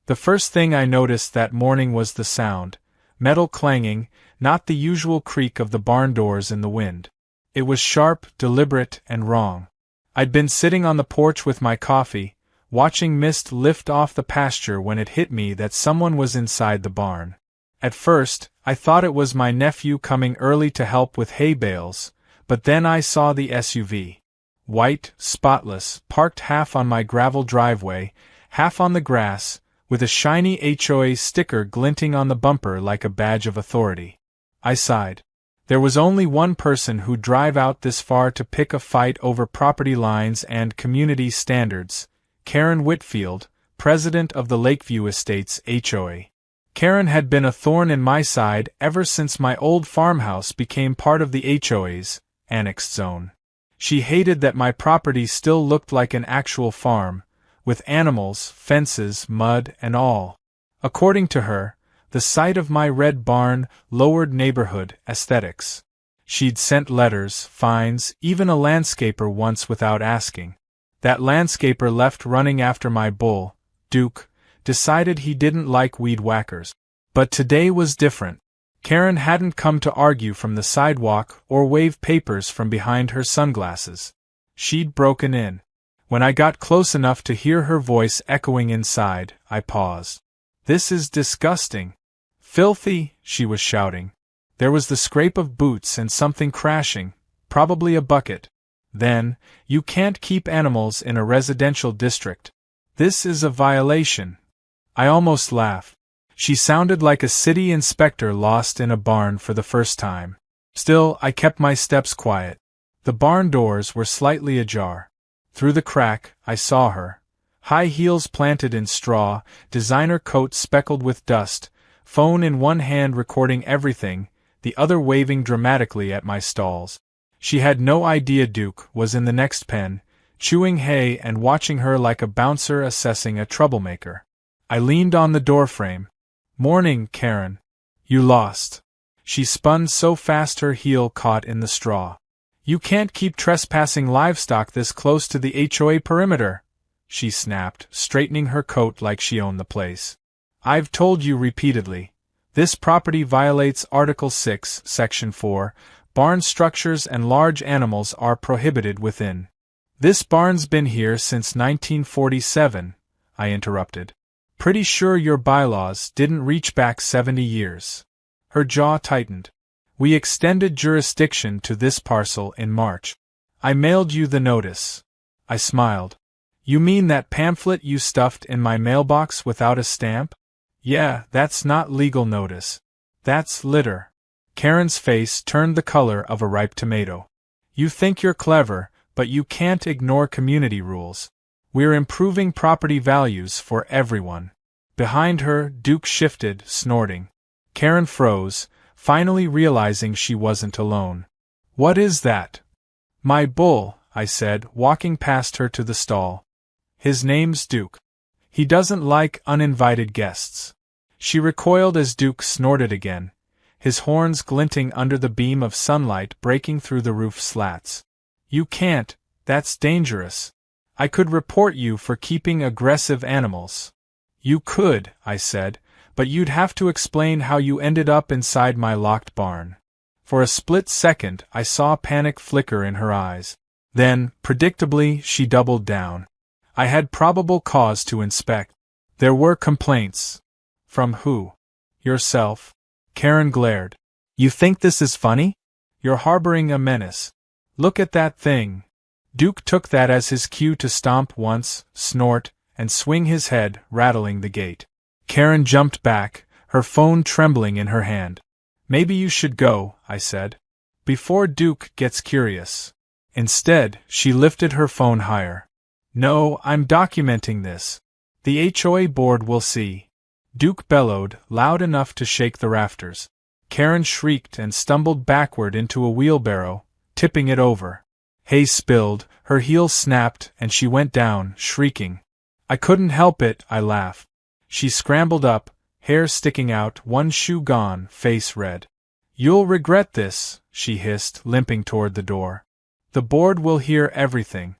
The first thing I noticed that morning was the sound, metal clanging, not the usual creak of the barn doors in the wind. It was sharp, deliberate, and wrong. I'd been sitting on the porch with my coffee, watching mist lift off the pasture when it hit me that someone was inside the barn. At first, I thought it was my nephew coming early to help with hay bales, but then I saw the SUV. White, spotless, parked half on my gravel driveway, half on the grass, with a shiny HOA sticker glinting on the bumper like a badge of authority. I sighed. There was only one person who'd drive out this far to pick a fight over property lines and community standards, Karen Whitfield, president of the Lakeview Estates HOA. Karen had been a thorn in my side ever since my old farmhouse became part of the HOA's annexed zone. She hated that my property still looked like an actual farm, with animals, fences, mud, and all. According to her, the sight of my red barn lowered neighborhood aesthetics. She'd sent letters, fines, even a landscaper once without asking. That landscaper left running after my bull, Duke, decided he didn't like weed whackers. But today was different. Karen hadn't come to argue from the sidewalk or wave papers from behind her sunglasses. She'd broken in. When I got close enough to hear her voice echoing inside, I paused. "This is disgusting. Filthy," she was shouting. There was the scrape of boots and something crashing, probably a bucket. Then, "You can't keep animals in a residential district. This is a violation." I almost laughed. She sounded like a city inspector lost in a barn for the first time. Still, I kept my steps quiet. The barn doors were slightly ajar. Through the crack, I saw her. High heels planted in straw, designer coat speckled with dust, phone in one hand recording everything, the other waving dramatically at my stalls. She had no idea Duke was in the next pen, chewing hay and watching her like a bouncer assessing a troublemaker. I leaned on the doorframe. "Morning, Karen. You lost." She spun so fast her heel caught in the straw. "You can't keep trespassing livestock this close to the HOA perimeter," she snapped, straightening her coat like she owned the place. "I've told you repeatedly. This property violates Article 6, Section 4, barn structures and large animals are prohibited within." "This barn's been here since 1947, I interrupted. "Pretty sure your bylaws didn't reach back 70 years. Her jaw tightened. "We extended jurisdiction to this parcel in March. I mailed you the notice." I smiled. "You mean that pamphlet you stuffed in my mailbox without a stamp?" "Yeah, that's not legal notice. That's litter." Karen's face turned the color of a ripe tomato. "You think you're clever, but you can't ignore community rules. We're improving property values for everyone." Behind her, Duke shifted, snorting. Karen froze, finally realizing she wasn't alone. "What is that?" "My bull," I said, walking past her to the stall. "His name's Duke. He doesn't like uninvited guests." She recoiled as Duke snorted again, his horns glinting under the beam of sunlight breaking through the roof slats. "You can't, that's dangerous. I could report you for keeping aggressive animals." "You could," I said, "but you'd have to explain how you ended up inside my locked barn." For a split second I saw panic flicker in her eyes. Then, predictably, she doubled down. I had probable cause to inspect. There were complaints. "From who?" "Yourself." Karen glared. "You think this is funny? You're harboring a menace. Look at that thing." Duke took that as his cue to stomp once, snort, and swing his head, rattling the gate. Karen jumped back, her phone trembling in her hand. "Maybe you should go," I said, "before Duke gets curious." Instead, she lifted her phone higher. "No, I'm documenting this. The HOA board will see." Duke bellowed, loud enough to shake the rafters. Karen shrieked and stumbled backward into a wheelbarrow, tipping it over. Hay spilled, her heels snapped, and she went down, shrieking. "I couldn't help it," I laughed. She scrambled up, hair sticking out, one shoe gone, face red. "You'll regret this," she hissed, limping toward the door. "The board will hear everything.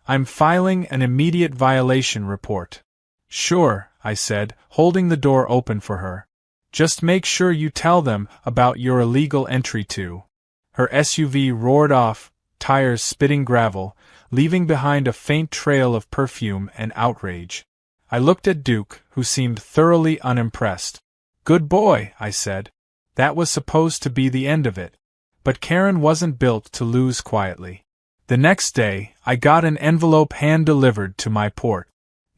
I'm filing an immediate violation report." "Sure," I said, holding the door open for her. Just make sure you tell them about your illegal entry too. Her SUV roared off, tires spitting gravel, leaving behind a faint trail of perfume and outrage. I looked at Duke, who seemed thoroughly unimpressed. Good boy, I said. That was supposed to be the end of it. But Karen wasn't built to lose quietly. The next day, I got an envelope hand-delivered to my port.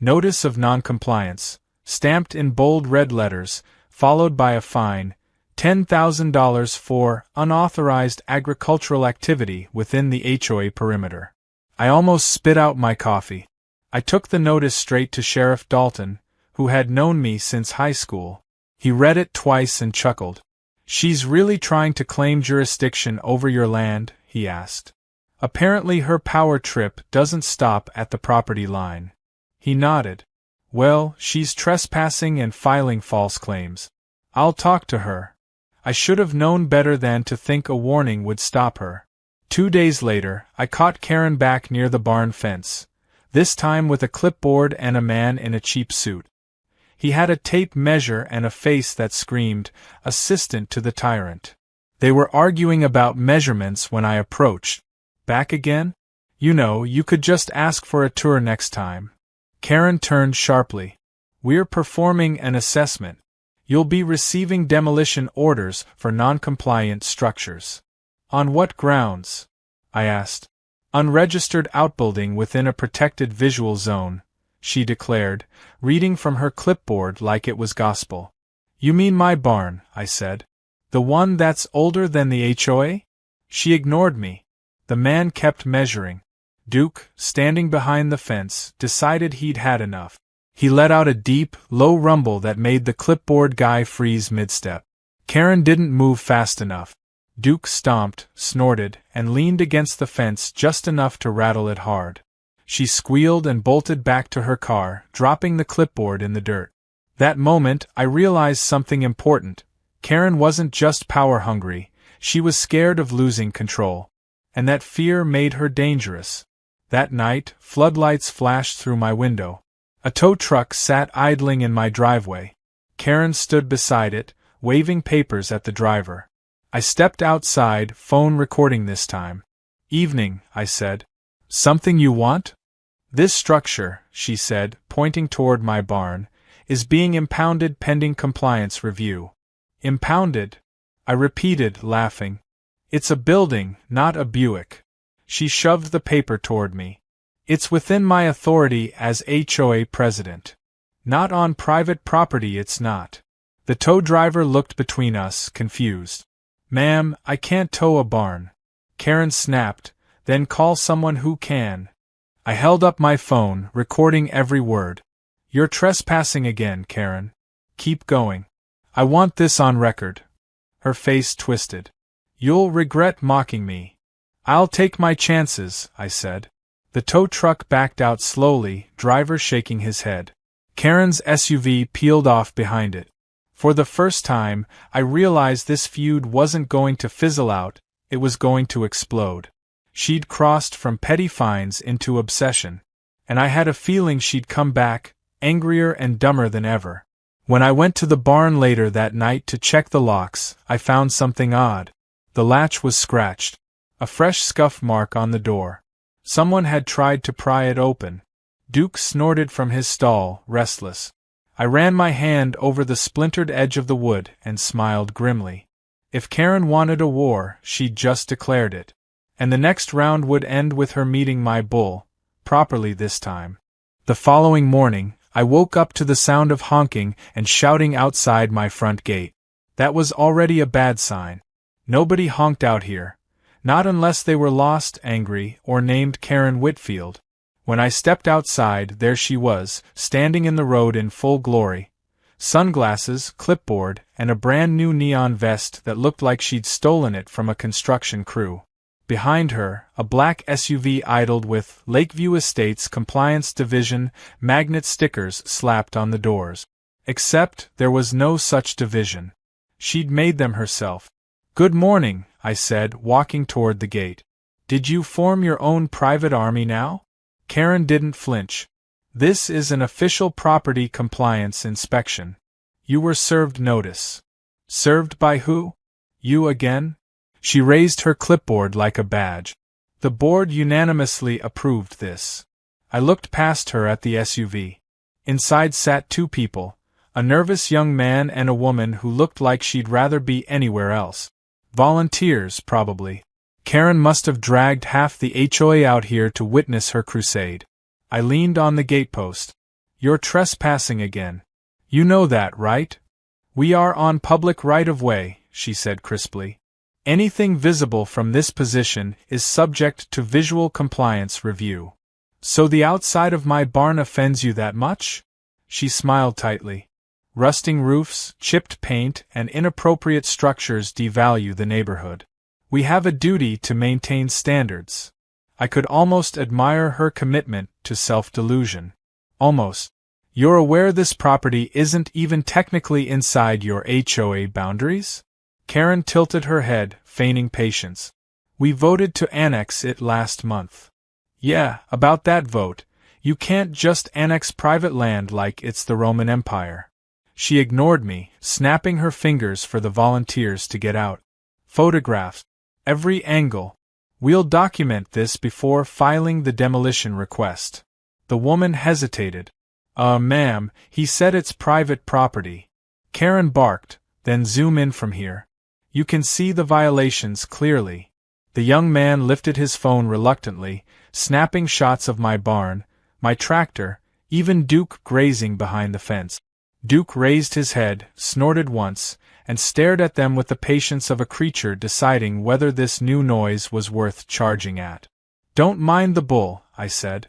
Notice of noncompliance, stamped in bold red letters, followed by a fine, $10,000 for unauthorized agricultural activity within the HOA perimeter. I almost spit out my coffee. I took the notice straight to Sheriff Dalton, who had known me since high school. He read it twice and chuckled. She's really trying to claim jurisdiction over your land, he asked. Apparently her power trip doesn't stop at the property line. He nodded. Well, she's trespassing and filing false claims. I'll talk to her. I should have known better than to think a warning would stop her. 2 days later, I caught Karen back near the barn fence, this time with a clipboard and a man in a cheap suit. He had a tape measure and a face that screamed, "Assistant to the tyrant." They were arguing about measurements when I approached. Back again? You know, you could just ask for a tour next time. Karen turned sharply. We're performing an assessment. You'll be receiving demolition orders for non-compliant structures. On what grounds? I asked. Unregistered outbuilding within a protected visual zone, she declared, reading from her clipboard like it was gospel. You mean my barn, I said. The one that's older than the HOA? She ignored me. The man kept measuring. Duke, standing behind the fence, decided he'd had enough. He let out a deep, low rumble that made the clipboard guy freeze mid-step. Karen didn't move fast enough. Duke stomped, snorted, and leaned against the fence just enough to rattle it hard. She squealed and bolted back to her car, dropping the clipboard in the dirt. That moment, I realized something important. Karen wasn't just power-hungry, she was scared of losing control. And that fear made her dangerous. That night, floodlights flashed through my window. A tow truck sat idling in my driveway. Karen stood beside it, waving papers at the driver. I stepped outside, phone recording this time. Evening, I said. Something you want? This structure, she said, pointing toward my barn, is being impounded pending compliance review. Impounded? I repeated, laughing. It's a building, not a Buick. She shoved the paper toward me. It's within my authority as HOA president. Not on private property, it's not. The tow driver looked between us, confused. Ma'am, I can't tow a barn. Karen snapped, then call someone who can. I held up my phone, recording every word. You're trespassing again, Karen. Keep going. I want this on record. Her face twisted. You'll regret mocking me. I'll take my chances, I said. The tow truck backed out slowly, driver shaking his head. Karen's SUV peeled off behind it. For the first time, I realized this feud wasn't going to fizzle out, it was going to explode. She'd crossed from petty fines into obsession, and I had a feeling she'd come back, angrier and dumber than ever. When I went to the barn later that night to check the locks, I found something odd. The latch was scratched. A fresh scuff mark on the door. Someone had tried to pry it open. Duke snorted from his stall, restless. I ran my hand over the splintered edge of the wood and smiled grimly. If Karen wanted a war, she'd just declared it. And the next round would end with her meeting my bull, properly this time. The following morning, I woke up to the sound of honking and shouting outside my front gate. That was already a bad sign. Nobody honked out here. Not unless they were lost, angry, or named Karen Whitfield. When I stepped outside, there she was, standing in the road in full glory. Sunglasses, clipboard, and a brand new neon vest that looked like she'd stolen it from a construction crew. Behind her, a black SUV idled with Lakeview Estates Compliance Division magnet stickers slapped on the doors. Except there was no such division. She'd made them herself. Good morning, I said, walking toward the gate. Did you form your own private army now? Karen didn't flinch. This is an official property compliance inspection. You were served notice. Served by who? You again? She raised her clipboard like a badge. The board unanimously approved this. I looked past her at the SUV. Inside sat two people, a nervous young man and a woman who looked like she'd rather be anywhere else. Volunteers, probably. Karen must have dragged half the HOA out here to witness her crusade. I leaned on the gatepost. You're trespassing again. You know that, right? We are on public right-of-way, she said crisply. Anything visible from this position is subject to visual compliance review. So the outside of my barn offends you that much? She smiled tightly. Rusting roofs, chipped paint, and inappropriate structures devalue the neighborhood. We have a duty to maintain standards. I could almost admire her commitment to self-delusion. Almost. You're aware this property isn't even technically inside your HOA boundaries? Karen tilted her head, feigning patience. We voted to annex it last month. Yeah, about that vote. You can't just annex private land like it's the Roman Empire. She ignored me, snapping her fingers for the volunteers to get out. Photographs. Every angle. We'll document this before filing the demolition request. The woman hesitated. Ma'am, he said it's private property. Karen barked, then zoom in from here. You can see the violations clearly. The young man lifted his phone reluctantly, snapping shots of my barn, my tractor, even Duke grazing behind the fence. Duke raised his head, snorted once, and stared at them with the patience of a creature deciding whether this new noise was worth charging at. Don't mind the bull, I said.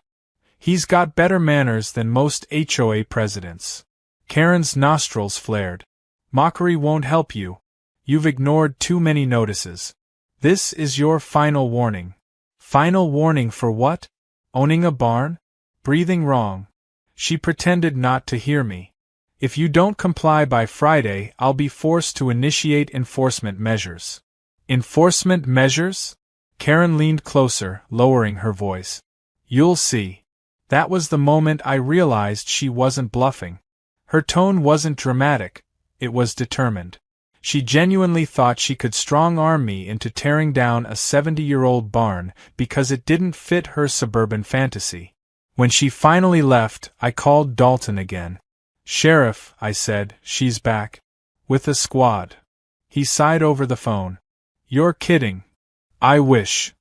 He's got better manners than most HOA presidents. Karen's nostrils flared. Mockery won't help you. You've ignored too many notices. This is your final warning. Final warning for what? Owning a barn? Breathing wrong. She pretended not to hear me. If you don't comply by Friday, I'll be forced to initiate enforcement measures. Enforcement measures? Karen leaned closer, lowering her voice. You'll see. That was the moment I realized she wasn't bluffing. Her tone wasn't dramatic, it was determined. She genuinely thought she could strong-arm me into tearing down a 70-year-old barn because it didn't fit her suburban fantasy. When she finally left, I called Dalton again. Sheriff, I said, she's back. With a squad. He sighed over the phone. You're kidding. I wish.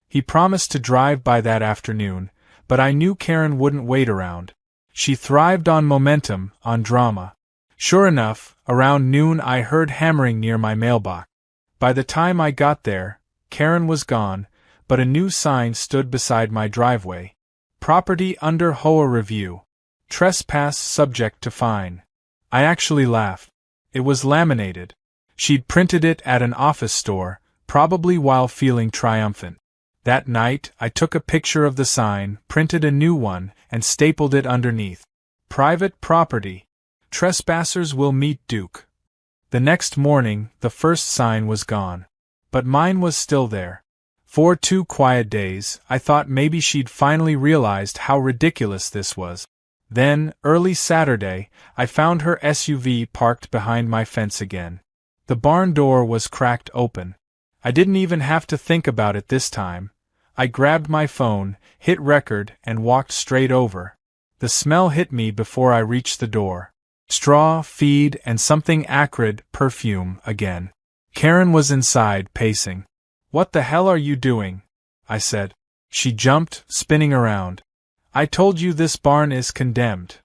He promised to drive by that afternoon, but I knew Karen wouldn't wait around. She thrived on momentum, on drama. Sure enough, around noon I heard hammering near my mailbox. By the time I got there, Karen was gone, but a new sign stood beside my driveway. Property under HOA review. Trespass subject to fine. I actually laughed. It was laminated. She'd printed it at an office store, probably while feeling triumphant. That night, I took a picture of the sign, printed a new one, and stapled it underneath. Private property. Trespassers will meet Duke. The next morning, the first sign was gone. But mine was still there. For 2 quiet days, I thought maybe she'd finally realized how ridiculous this was. Then, early Saturday, I found her SUV parked behind my fence again. The barn door was cracked open. I didn't even have to think about it this time. I grabbed my phone, hit record, and walked straight over. The smell hit me before I reached the door. Straw, feed, and something acrid, perfume, again. Karen was inside, pacing. What the hell are you doing? I said. She jumped, spinning around. I told you this barn is condemned.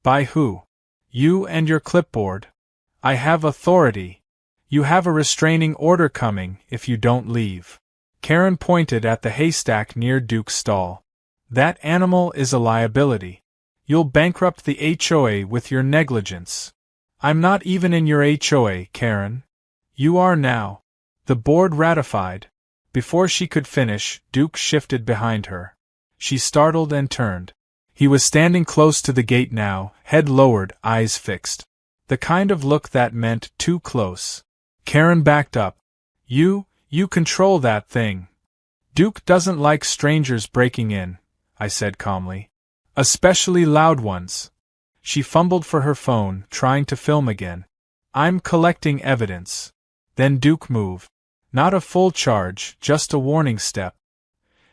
By who? You and your clipboard. I have authority. You have a restraining order coming if you don't leave. Karen pointed at the haystack near Duke's stall. That animal is a liability. You'll bankrupt the HOA with your negligence. I'm not even in your HOA, Karen. You are now. The board ratified. Before she could finish, Duke shifted behind her. She startled and turned. He was standing close to the gate now, head lowered, eyes fixed. The kind of look that meant too close. Karen backed up. You control that thing. Duke doesn't like strangers breaking in, I said calmly. Especially loud ones. She fumbled for her phone, trying to film again. I'm collecting evidence. Then Duke moved. Not a full charge, just a warning step.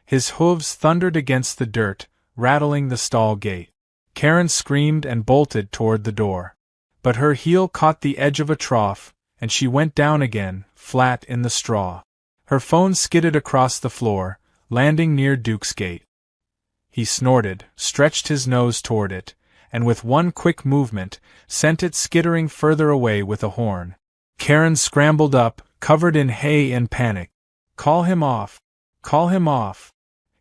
His hooves thundered against the dirt, rattling the stall gate. Karen screamed and bolted toward the door. But her heel caught the edge of a trough, and she went down again, flat in the straw. Her phone skidded across the floor, landing near Duke's gate. He snorted, stretched his nose toward it, and with one quick movement, sent it skittering further away with a horn. Karen scrambled up, covered in hay and panic. Call him off. Call him off.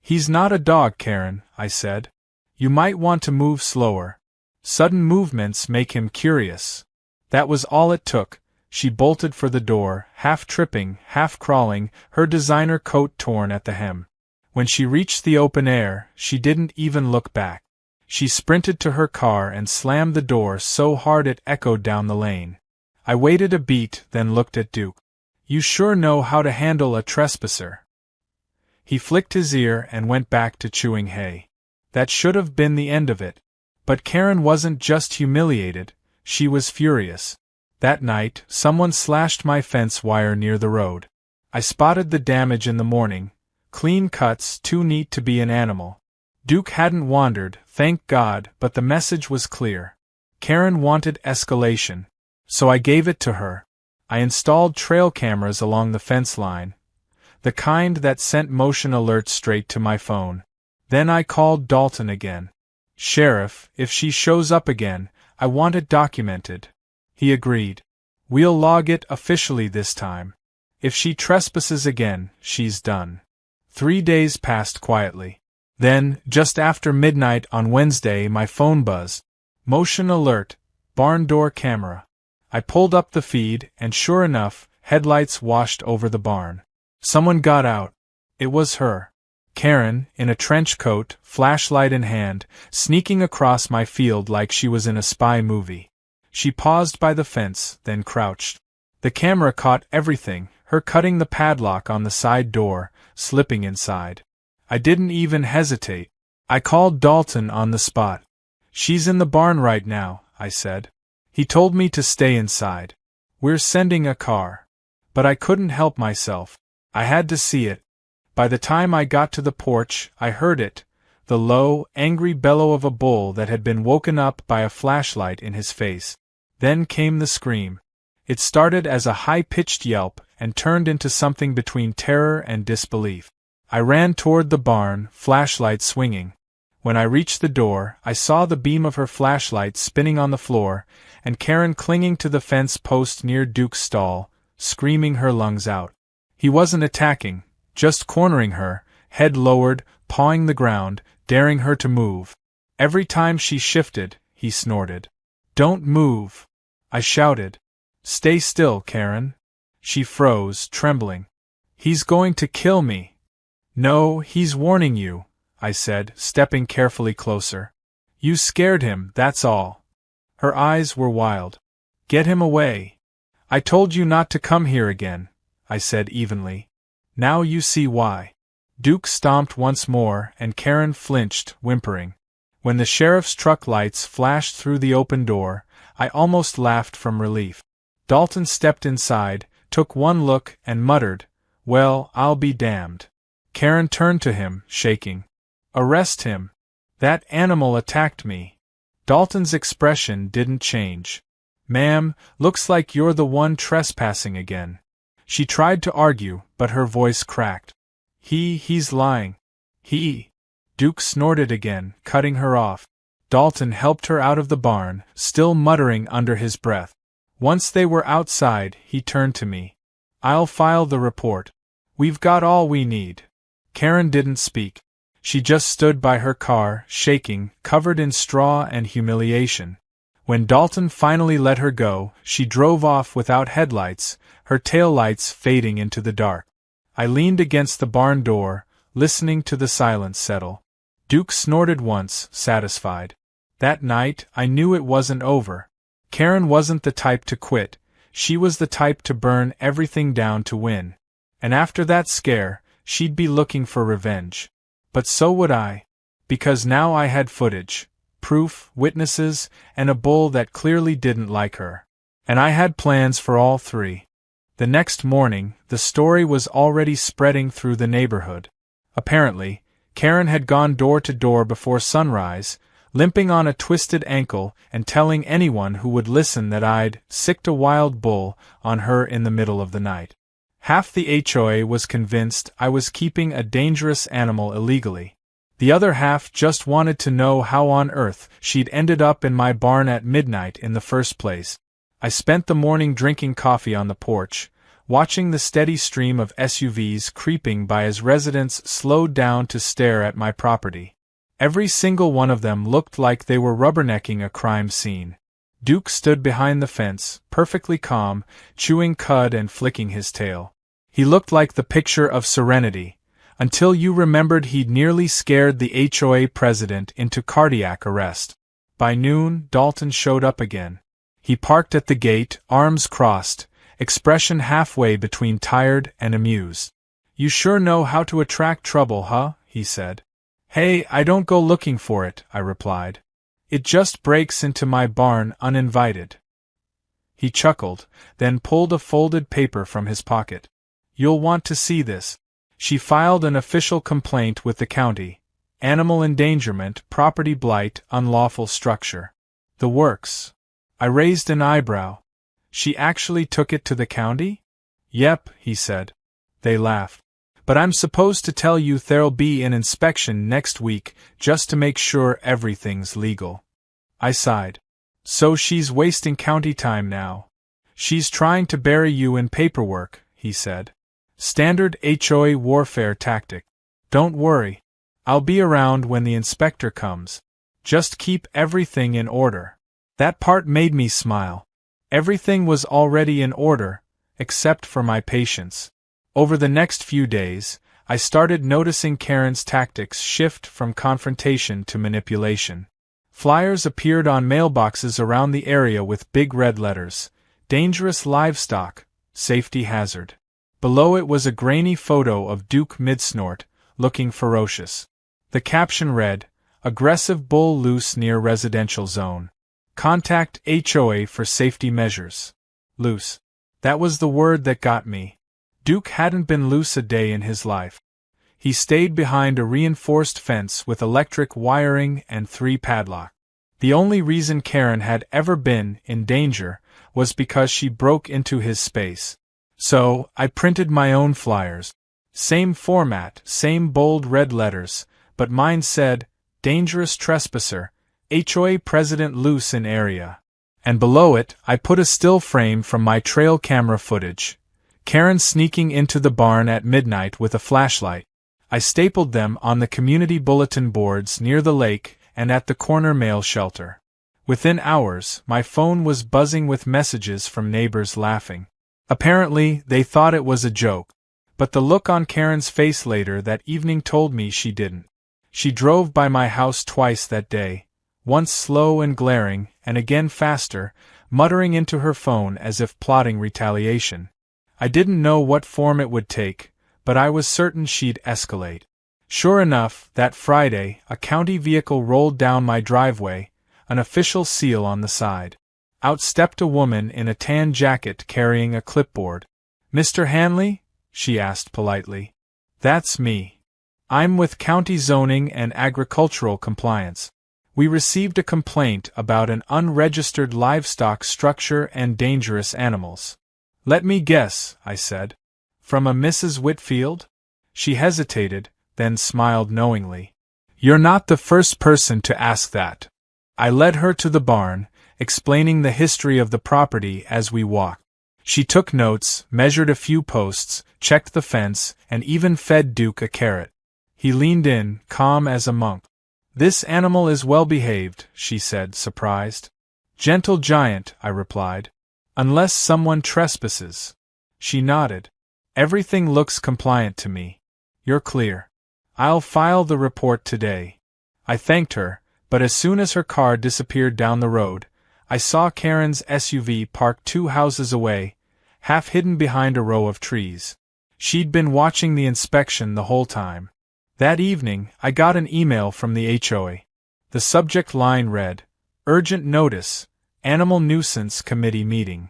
He's not a dog, Karen, I said. You might want to move slower. Sudden movements make him curious. That was all it took. She bolted for the door, half tripping, half crawling, her designer coat torn at the hem. When she reached the open air, she didn't even look back. She sprinted to her car and slammed the door so hard it echoed down the lane. I waited a beat, then looked at Duke. You sure know how to handle a trespasser. He flicked his ear and went back to chewing hay. That should have been the end of it. But Karen wasn't just humiliated, she was furious. That night, someone slashed my fence wire near the road. I spotted the damage in the morning. Clean cuts, too neat to be an animal. Duke hadn't wandered, thank God, but the message was clear. Karen wanted escalation. So I gave it to her. I installed trail cameras along the fence line. The kind that sent motion alerts straight to my phone. Then I called Dalton again. Sheriff, if she shows up again, I want it documented. He agreed. We'll log it officially this time. If she trespasses again, she's done. 3 days passed quietly. Then, just after midnight on Wednesday, my phone buzzed. Motion alert, barn door camera. I pulled up the feed, and sure enough, headlights washed over the barn. Someone got out. It was her. Karen, in a trench coat, flashlight in hand, sneaking across my field like she was in a spy movie. She paused by the fence, then crouched. The camera caught everything, her cutting the padlock on the side door, slipping inside. I didn't even hesitate. I called Dalton on the spot. She's in the barn right now, I said. He told me to stay inside. We're sending a car. But I couldn't help myself. I had to see it. By the time I got to the porch, I heard it, the low, angry bellow of a bull that had been woken up by a flashlight in his face. Then came the scream. It started as a high-pitched yelp and turned into something between terror and disbelief. I ran toward the barn, flashlight swinging. When I reached the door, I saw the beam of her flashlight spinning on the floor, and Karen clinging to the fence post near Duke's stall, screaming her lungs out. He wasn't attacking, just cornering her, head lowered, pawing the ground, daring her to move. Every time she shifted, he snorted. Don't move! I shouted. Stay still, Karen. She froze, trembling. He's going to kill me. No, he's warning you, I said, stepping carefully closer. You scared him, that's all. Her eyes were wild. Get him away. I told you not to come here again, I said evenly. Now you see why. Duke stomped once more, and Karen flinched, whimpering. When the sheriff's truck lights flashed through the open door, I almost laughed from relief. Dalton stepped inside, took one look, and muttered, Well, I'll be damned. Karen turned to him, shaking. Arrest him. That animal attacked me. Dalton's expression didn't change. Ma'am, looks like you're the one trespassing again. She tried to argue, but her voice cracked. He's lying. Duke snorted again, cutting her off. Dalton helped her out of the barn, still muttering under his breath. Once they were outside, he turned to me. I'll file the report. We've got all we need. Karen didn't speak. She just stood by her car, shaking, covered in straw and humiliation. When Dalton finally let her go, she drove off without headlights, her taillights fading into the dark. I leaned against the barn door, listening to the silence settle. Duke snorted once, satisfied. That night, I knew it wasn't over. Karen wasn't the type to quit, she was the type to burn everything down to win. And after that scare, she'd be looking for revenge. But so would I. Because now I had footage, proof, witnesses, and a bull that clearly didn't like her. And I had plans for all three. The next morning, the story was already spreading through the neighborhood. Apparently, Karen had gone door to door before sunrise, limping on a twisted ankle and telling anyone who would listen that I'd sicked a wild bull on her in the middle of the night. Half the HOA was convinced I was keeping a dangerous animal illegally. The other half just wanted to know how on earth she'd ended up in my barn at midnight in the first place. I spent the morning drinking coffee on the porch, watching the steady stream of SUVs creeping by as residents slowed down to stare at my property. Every single one of them looked like they were rubbernecking a crime scene. Duke stood behind the fence, perfectly calm, chewing cud and flicking his tail. He looked like the picture of serenity, until you remembered he'd nearly scared the HOA president into cardiac arrest. By noon, Dalton showed up again. He parked at the gate, arms crossed, expression halfway between tired and amused. "You sure know how to attract trouble, huh?" he said. "Hey, I don't go looking for it," I replied. "It just breaks into my barn uninvited." He chuckled, then pulled a folded paper from his pocket. "You'll want to see this." She filed an official complaint with the county. Animal endangerment, property blight, unlawful structure. The works. I raised an eyebrow. She actually took it to the county? "Yep," he said. They laughed. "But I'm supposed to tell you there'll be an inspection next week just to make sure everything's legal." I sighed. "So she's wasting county time now." "She's trying to bury you in paperwork," he said. "Standard HOA warfare tactic. Don't worry. I'll be around when the inspector comes. Just keep everything in order." That part made me smile. Everything was already in order, except for my patience. Over the next few days, I started noticing Karen's tactics shift from confrontation to manipulation. Flyers appeared on mailboxes around the area with big red letters, "Dangerous livestock, safety hazard." Below it was a grainy photo of Duke mid-snort, looking ferocious. The caption read, "Aggressive bull loose near residential zone. Contact HOA for safety measures." Loose. That was the word that got me. Duke hadn't been loose a day in his life. He stayed behind a reinforced fence with electric wiring and 3 padlocks. The only reason Karen had ever been in danger was because she broke into his space. So, I printed my own flyers. Same format, same bold red letters, but mine said, "Dangerous trespasser, HOA president loose in area." And below it, I put a still frame from my trail camera footage. Karen sneaking into the barn at midnight with a flashlight. I stapled them on the community bulletin boards near the lake and at the corner mail shelter. Within hours, my phone was buzzing with messages from neighbors laughing. Apparently, they thought it was a joke. But the look on Karen's face later that evening told me she didn't. She drove by my house twice that day, once slow and glaring, and again faster, muttering into her phone as if plotting retaliation. I didn't know what form it would take, but I was certain she'd escalate. Sure enough, that Friday, a county vehicle rolled down my driveway, an official seal on the side. Out stepped a woman in a tan jacket carrying a clipboard. "Mr. Hanley?" she asked politely. "That's me. I'm with County Zoning and Agricultural Compliance. We received a complaint about an unregistered livestock structure and dangerous animals." "Let me guess," I said. "From a Mrs. Whitfield?" She hesitated, then smiled knowingly. "You're not the first person to ask that." I led her to the barn, explaining the history of the property as we walked. She took notes, measured a few posts, checked the fence, and even fed Duke a carrot. He leaned in, calm as a monk. "This animal is well behaved," she said, surprised. "Gentle giant," I replied. "Unless someone trespasses." She nodded. "Everything looks compliant to me. You're clear. I'll file the report today." I thanked her, but as soon as her car disappeared down the road, I saw Karen's SUV parked 2 houses away, half hidden behind a row of trees. She'd been watching the inspection the whole time. That evening, I got an email from the HOA. The subject line read, "Urgent Notice, Animal Nuisance Committee Meeting."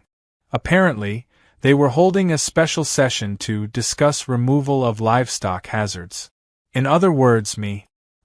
Apparently, they were holding a special session to discuss removal of livestock hazards. In other words,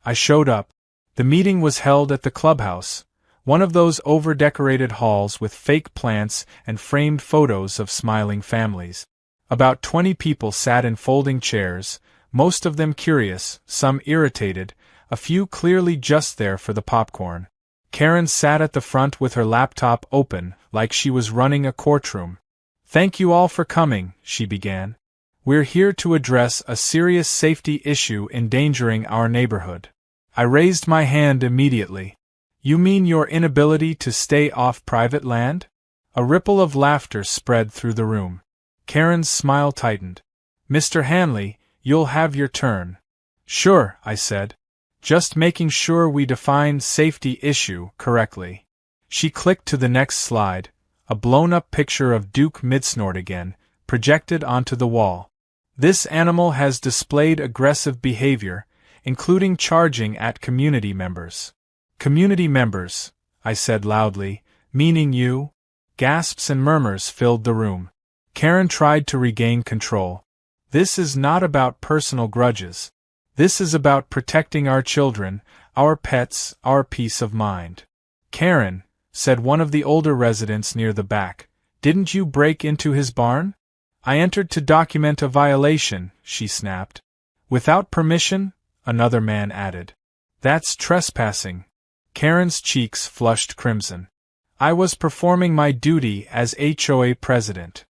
I showed up. The meeting was held at the clubhouse, one of those over-decorated halls with fake plants and framed photos of smiling families. About 20 people sat in folding chairs, most of them curious, some irritated, a few clearly just there for the popcorn. Karen sat at the front with her laptop open, like she was running a courtroom. "Thank you all for coming," she began. "We're here to address a serious safety issue endangering our neighborhood." I raised my hand immediately. "You mean your inability to stay off private land?" A ripple of laughter spread through the room. Karen's smile tightened. "Mr. Hanley, you'll have your turn." "Sure," I said. "Just making sure we define safety issue correctly." She clicked to the next slide, a blown-up picture of Duke Midsnort again, projected onto the wall. "This animal has displayed aggressive behavior, including charging at community members." "Community members," I said loudly, "meaning you?" Gasps and murmurs filled the room. Karen tried to regain control. "This is not about personal grudges. This is about protecting our children, our pets, our peace of mind." "Karen," said one of the older residents near the back, "didn't you break into his barn?" "I entered to document a violation," she snapped. "Without permission?" another man added. "That's trespassing." Karen's cheeks flushed crimson. "I was performing my duty as HOA president."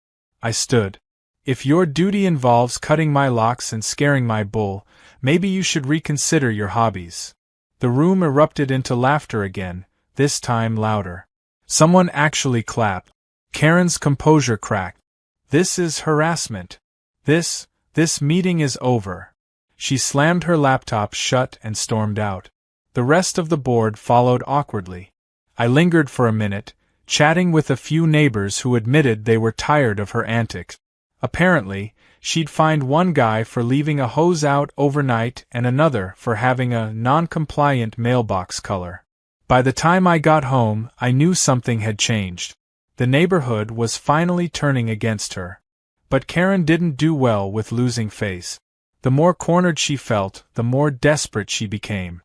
I stood. "If your duty involves cutting my locks and scaring my bull, maybe you should reconsider your hobbies." The room erupted into laughter again, this time louder. Someone actually clapped. Karen's composure cracked. "This is harassment. This meeting is over." She slammed her laptop shut and stormed out. The rest of the board followed awkwardly. I lingered for a minute, chatting with a few neighbors who admitted they were tired of her antics. Apparently, she'd fined one guy for leaving a hose out overnight and another for having a non-compliant mailbox color. By the time I got home, I knew something had changed. The neighborhood was finally turning against her. But Karen didn't do well with losing face. The more cornered she felt, the more desperate she became.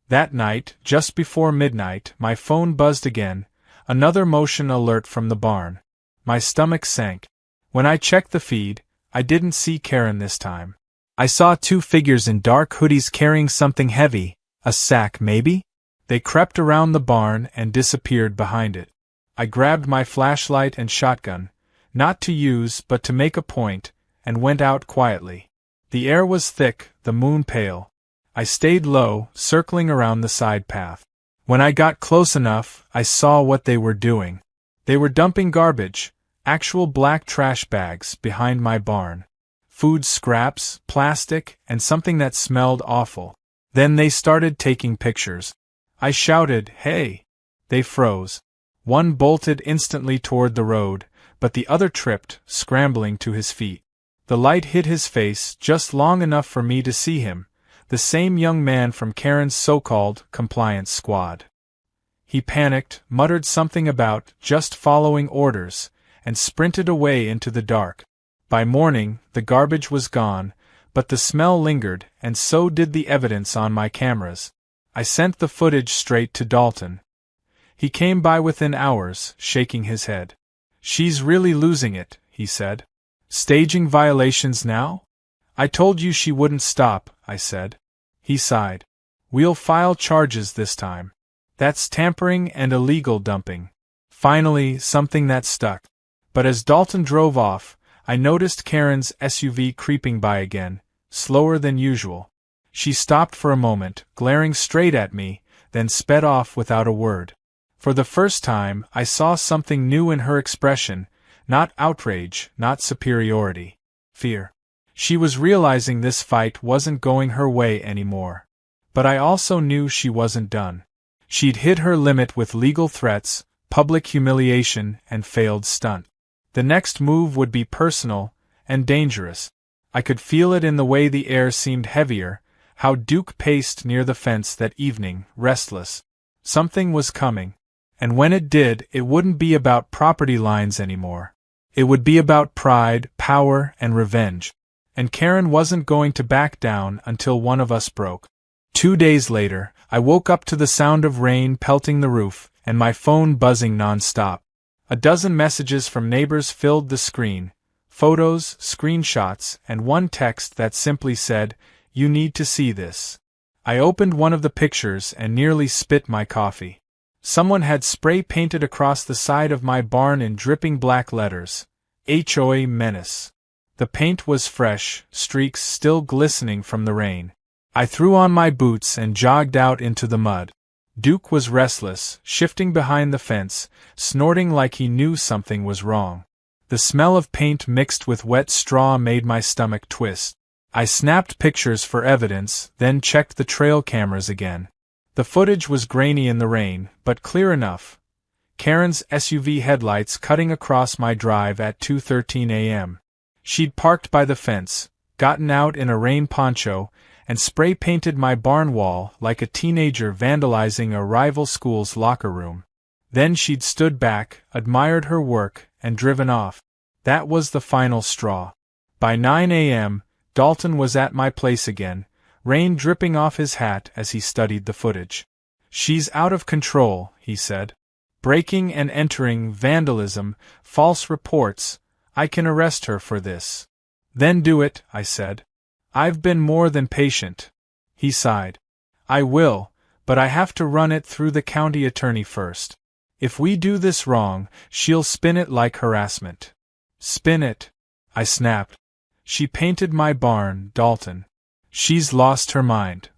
That night, just before midnight, my phone buzzed again, another motion alert from the barn. My stomach sank. When I checked the feed, I didn't see Karen this time. I saw two figures in dark hoodies carrying something heavy, a sack maybe? They crept around the barn and disappeared behind it. I grabbed my flashlight and shotgun, not to use but to make a point, and went out quietly. The air was thick, the moon pale. I stayed low, circling around the side path. When I got close enough, I saw what they were doing. They were dumping garbage, actual black trash bags, behind my barn. Food scraps, plastic, and something that smelled awful. Then they started taking pictures. I shouted, "Hey!" They froze. One bolted instantly toward the road, but the other tripped, scrambling to his feet. The light hit his face just long enough for me to see him, the same young man from Karen's so-called compliance squad. He panicked, muttered something about just following orders, and sprinted away into the dark. By morning, the garbage was gone, but the smell lingered, and so did the evidence on my cameras. I sent the footage straight to Dalton. He came by within hours, shaking his head. "She's really losing it," he said. "Staging violations now?" "I told you she wouldn't stop," I said. He sighed. "We'll file charges this time. That's tampering and illegal dumping." Finally, something that stuck. But as Dalton drove off, I noticed Karen's SUV creeping by again, slower than usual. She stopped for a moment, glaring straight at me, then sped off without a word. For the first time, I saw something new in her expression, not outrage, not superiority. Fear. She was realizing this fight wasn't going her way anymore. But I also knew she wasn't done. She'd hit her limit with legal threats, public humiliation, and failed stunt. The next move would be personal, and dangerous. I could feel it in the way the air seemed heavier, how Duke paced near the fence that evening, restless. Something was coming. And when it did, it wouldn't be about property lines anymore. It would be about pride, power, and revenge. And Karen wasn't going to back down until one of us broke. 2 days later, I woke up to the sound of rain pelting the roof, and my phone buzzing non-stop. A dozen messages from neighbors filled the screen, photos, screenshots, and one text that simply said, "You need to see this." I opened one of the pictures and nearly spit my coffee. Someone had spray painted across the side of my barn in dripping black letters, HOA Menace. The paint was fresh, streaks still glistening from the rain. I threw on my boots and jogged out into the mud. Duke was restless, shifting behind the fence, snorting like he knew something was wrong. The smell of paint mixed with wet straw made my stomach twist. I snapped pictures for evidence, then checked the trail cameras again. The footage was grainy in the rain, but clear enough. Karen's SUV headlights cutting across my drive at 2:13 a.m. She'd parked by the fence, gotten out in a rain poncho, and spray-painted my barn wall like a teenager vandalizing a rival school's locker room. Then she'd stood back, admired her work, and driven off. That was the final straw. By 9 a.m., Dalton was at my place again, rain dripping off his hat as he studied the footage. "She's out of control," he said. "Breaking and entering, vandalism, false reports. I can arrest her for this." "Then do it," I said. "I've been more than patient." He sighed. "I will, but I have to run it through the county attorney first. If we do this wrong, she'll spin it like harassment." "Spin it?" I snapped. "She painted my barn, Dalton. She's lost her mind."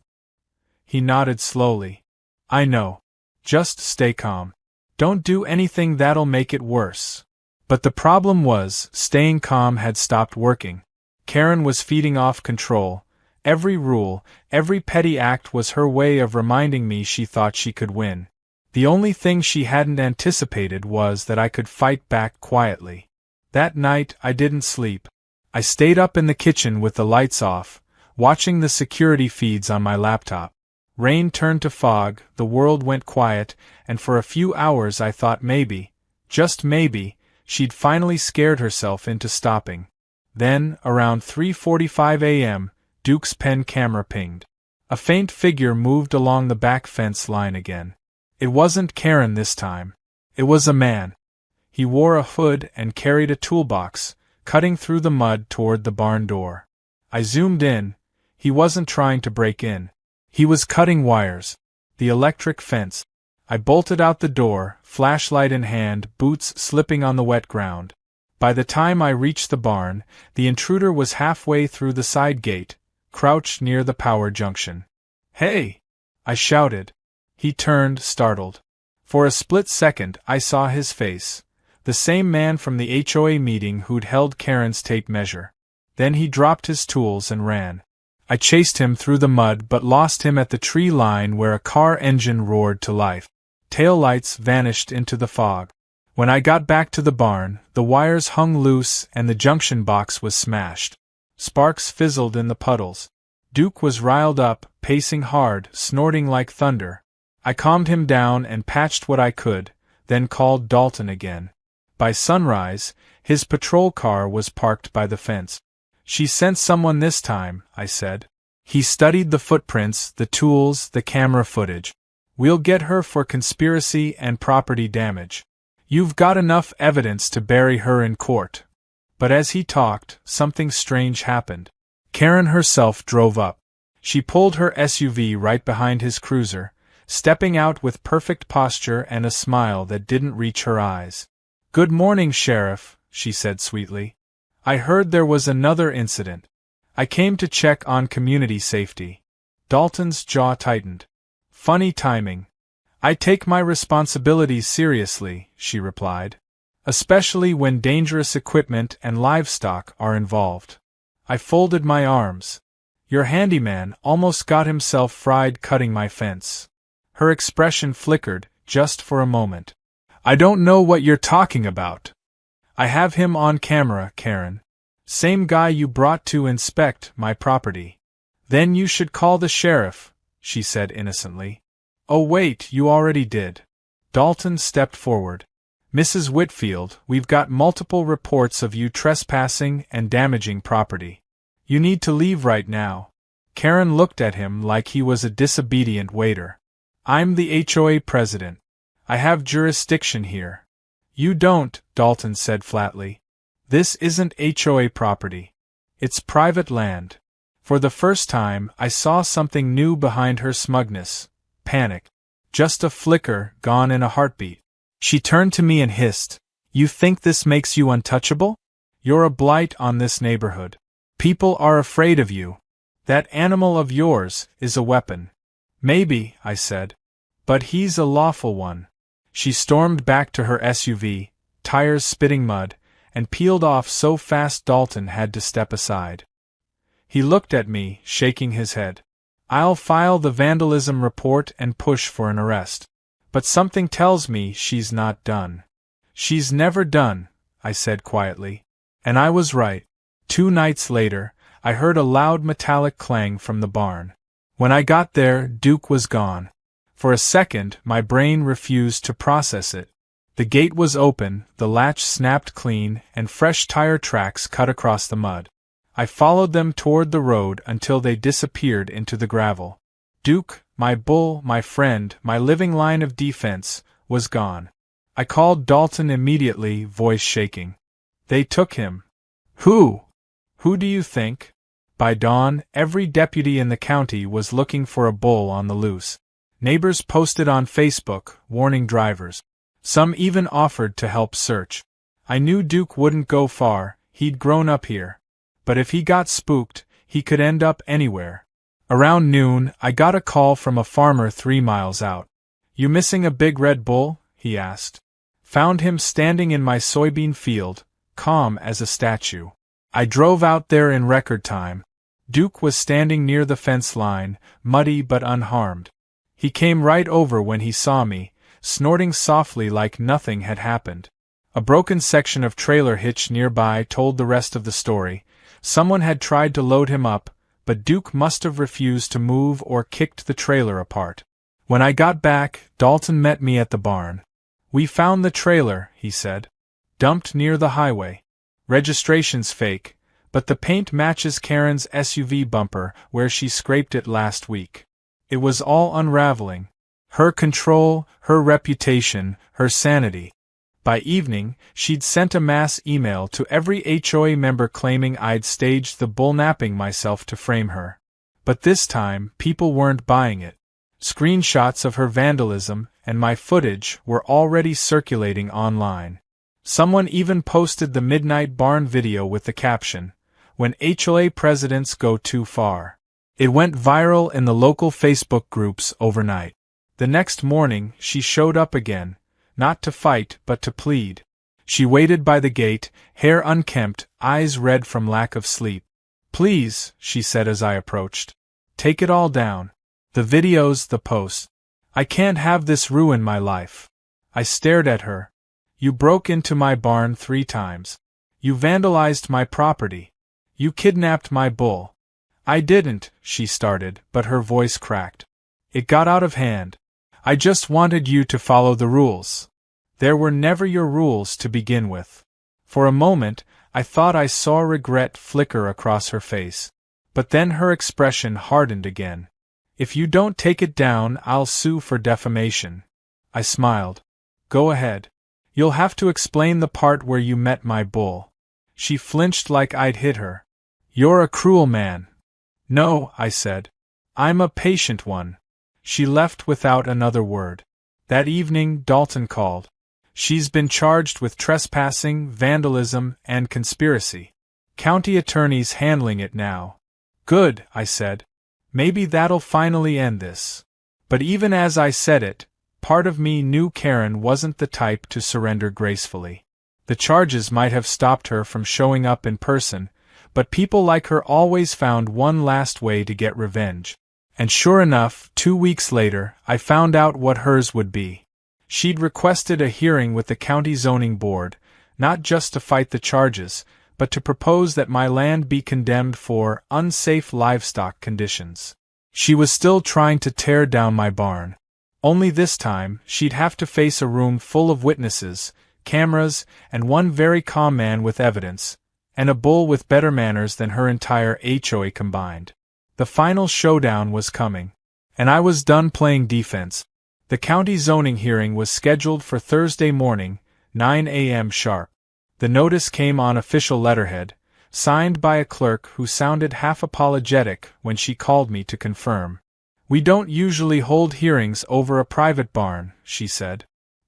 He nodded slowly. "I know. Just stay calm. Don't do anything that'll make it worse." But the problem was, staying calm had stopped working. Karen was feeding off control. Every rule, every petty act was her way of reminding me she thought she could win. The only thing she hadn't anticipated was that I could fight back quietly. That night I didn't sleep. I stayed up in the kitchen with the lights off, watching the security feeds on my laptop. Rain turned to fog, the world went quiet, and for a few hours I thought maybe, just maybe, she'd finally scared herself into stopping. Then, around 3:45 a.m., Duke's pen camera pinged. A faint figure moved along the back fence line again. It wasn't Karen this time. It was a man. He wore a hood and carried a toolbox, cutting through the mud toward the barn door. I zoomed in. He wasn't trying to break in. He was cutting wires. The electric fence. I bolted out the door, flashlight in hand, boots slipping on the wet ground. By the time I reached the barn, the intruder was halfway through the side gate, crouched near the power junction. "Hey!" I shouted. He turned, startled. For a split second I saw his face. The same man from the HOA meeting who'd held Karen's tape measure. Then he dropped his tools and ran. I chased him through the mud but lost him at the tree line where a car engine roared to life. Taillights vanished into the fog. When I got back to the barn, the wires hung loose and the junction box was smashed. Sparks fizzled in the puddles. Duke was riled up, pacing hard, snorting like thunder. I calmed him down and patched what I could, then called Dalton again. By sunrise, his patrol car was parked by the fence. "She sent someone this time," I said. He studied the footprints, the tools, the camera footage. "We'll get her for conspiracy and property damage. You've got enough evidence to bury her in court." But as he talked, something strange happened. Karen herself drove up. She pulled her SUV right behind his cruiser, stepping out with perfect posture and a smile that didn't reach her eyes. "Good morning, Sheriff," she said sweetly. "I heard there was another incident. I came to check on community safety." Dalton's jaw tightened. "Funny timing. I take my responsibilities seriously," she replied. "Especially when dangerous equipment and livestock are involved." I folded my arms. "Your handyman almost got himself fried cutting my fence." Her expression flickered, just for a moment. "I don't know what you're talking about." "I have him on camera, Karen. Same guy you brought to inspect my property." Then you should call the sheriff, she said innocently. Oh wait, you already did. Dalton stepped forward. Mrs. Whitfield, we've got multiple reports of you trespassing and damaging property. You need to leave right now. Karen looked at him like he was a disobedient waiter. I'm the HOA president. I have jurisdiction here. You don't, Dalton said flatly. This isn't HOA property. It's private land. For the first time, I saw something new behind her smugness. Panic. Just a flicker, gone in a heartbeat. She turned to me and hissed, "You think this makes you untouchable? You're a blight on this neighborhood. People are afraid of you. That animal of yours is a weapon." "Maybe," I said. "But he's a lawful one." She stormed back to her SUV, tires spitting mud, and peeled off so fast Dalton had to step aside. He looked at me, shaking his head. "I'll file the vandalism report and push for an arrest. But something tells me she's not done." "She's never done," I said quietly. And I was right. 2 nights later, I heard a loud metallic clang from the barn. When I got there, Duke was gone. For a second, my brain refused to process it. The gate was open, the latch snapped clean, and fresh tire tracks cut across the mud. I followed them toward the road until they disappeared into the gravel. Duke, my bull, my friend, my living line of defense, was gone. I called Dalton immediately, voice shaking. "They took him." "Who? Who do you think?" By dawn, every deputy in the county was looking for a bull on the loose. Neighbors posted on Facebook, warning drivers. Some even offered to help search. I knew Duke wouldn't go far, he'd grown up here. But if he got spooked, he could end up anywhere. Around noon, I got a call from a farmer 3 miles out. "You missing a big red bull?" he asked. Found him standing in my soybean field, calm as a statue. I drove out there in record time. Duke was standing near the fence line, muddy but unharmed. He came right over when he saw me, snorting softly like nothing had happened. A broken section of trailer hitch nearby told the rest of the story. Someone had tried to load him up, but Duke must have refused to move or kicked the trailer apart. When I got back, Dalton met me at the barn. "We found the trailer," he said. "Dumped near the highway. Registration's fake, but the paint matches Karen's SUV bumper where she scraped it last week." It was all unraveling. Her control, her reputation, her sanity. By evening, she'd sent a mass email to every HOA member claiming I'd staged the bullnapping myself to frame her. But this time, people weren't buying it. Screenshots of her vandalism and my footage were already circulating online. Someone even posted the midnight barn video with the caption, "When HOA presidents go too far." It went viral in the local Facebook groups overnight. The next morning, she showed up again. Not to fight, but to plead. She waited by the gate, hair unkempt, eyes red from lack of sleep. "Please," she said as I approached. "Take it all down. The videos, the posts. I can't have this ruin my life." I stared at her. "You broke into my barn 3 times. You vandalized my property. You kidnapped my bull." "I didn't," she started, but her voice cracked. "It got out of hand. I just wanted you to follow the rules. There were never your rules to begin with." For a moment, I thought I saw regret flicker across her face. But then her expression hardened again. "If you don't take it down, I'll sue for defamation." I smiled. "Go ahead. You'll have to explain the part where you met my bull." She flinched like I'd hit her. "You're a cruel man." "No," I said. "I'm a patient one." She left without another word. That evening, Dalton called. "She's been charged with trespassing, vandalism, and conspiracy. County attorney's handling it now." "Good," I said. "Maybe that'll finally end this." But even as I said it, part of me knew Karen wasn't the type to surrender gracefully. The charges might have stopped her from showing up in person, but people like her always found one last way to get revenge. And sure enough, 2 weeks later, I found out what hers would be. She'd requested a hearing with the county zoning board, not just to fight the charges, but to propose that my land be condemned for unsafe livestock conditions. She was still trying to tear down my barn. Only this time, she'd have to face a room full of witnesses, cameras, and one very calm man with evidence, and a bull with better manners than her entire HOA combined. The final showdown was coming, and I was done playing defense. The county zoning hearing was scheduled for Thursday morning, 9 a.m. sharp. The notice came on official letterhead, signed by a clerk who sounded half apologetic when she called me to confirm. "We don't usually hold hearings over a private barn," she said.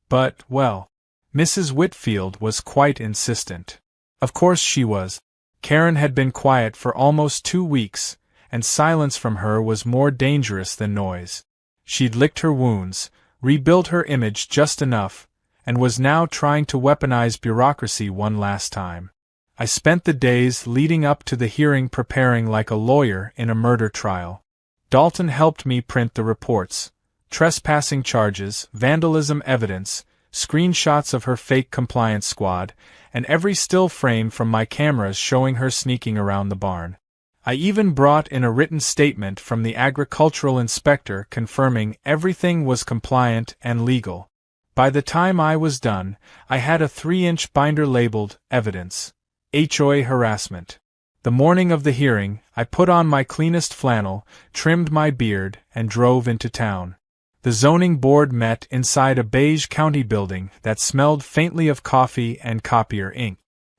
But, well, Mrs. Whitfield was quite insistent. Of course she was. Karen had been quiet for almost 2 weeks, and silence from her was more dangerous than noise. She'd licked her wounds, rebuilt her image just enough, and was now trying to weaponize bureaucracy one last time. I spent the days leading up to the hearing preparing like a lawyer in a murder trial. Dalton helped me print the reports, trespassing charges, vandalism evidence, screenshots of her fake compliance squad, and every still frame from my cameras showing her sneaking around the barn. I even brought in a written statement from the agricultural inspector confirming everything was compliant and legal. By the time I was done, I had a 3-inch binder labeled Evidence, HOA Harassment. The morning of the hearing, I put on my cleanest flannel, trimmed my beard, and drove into town. The zoning board met inside a beige county building that smelled faintly of coffee and copier ink.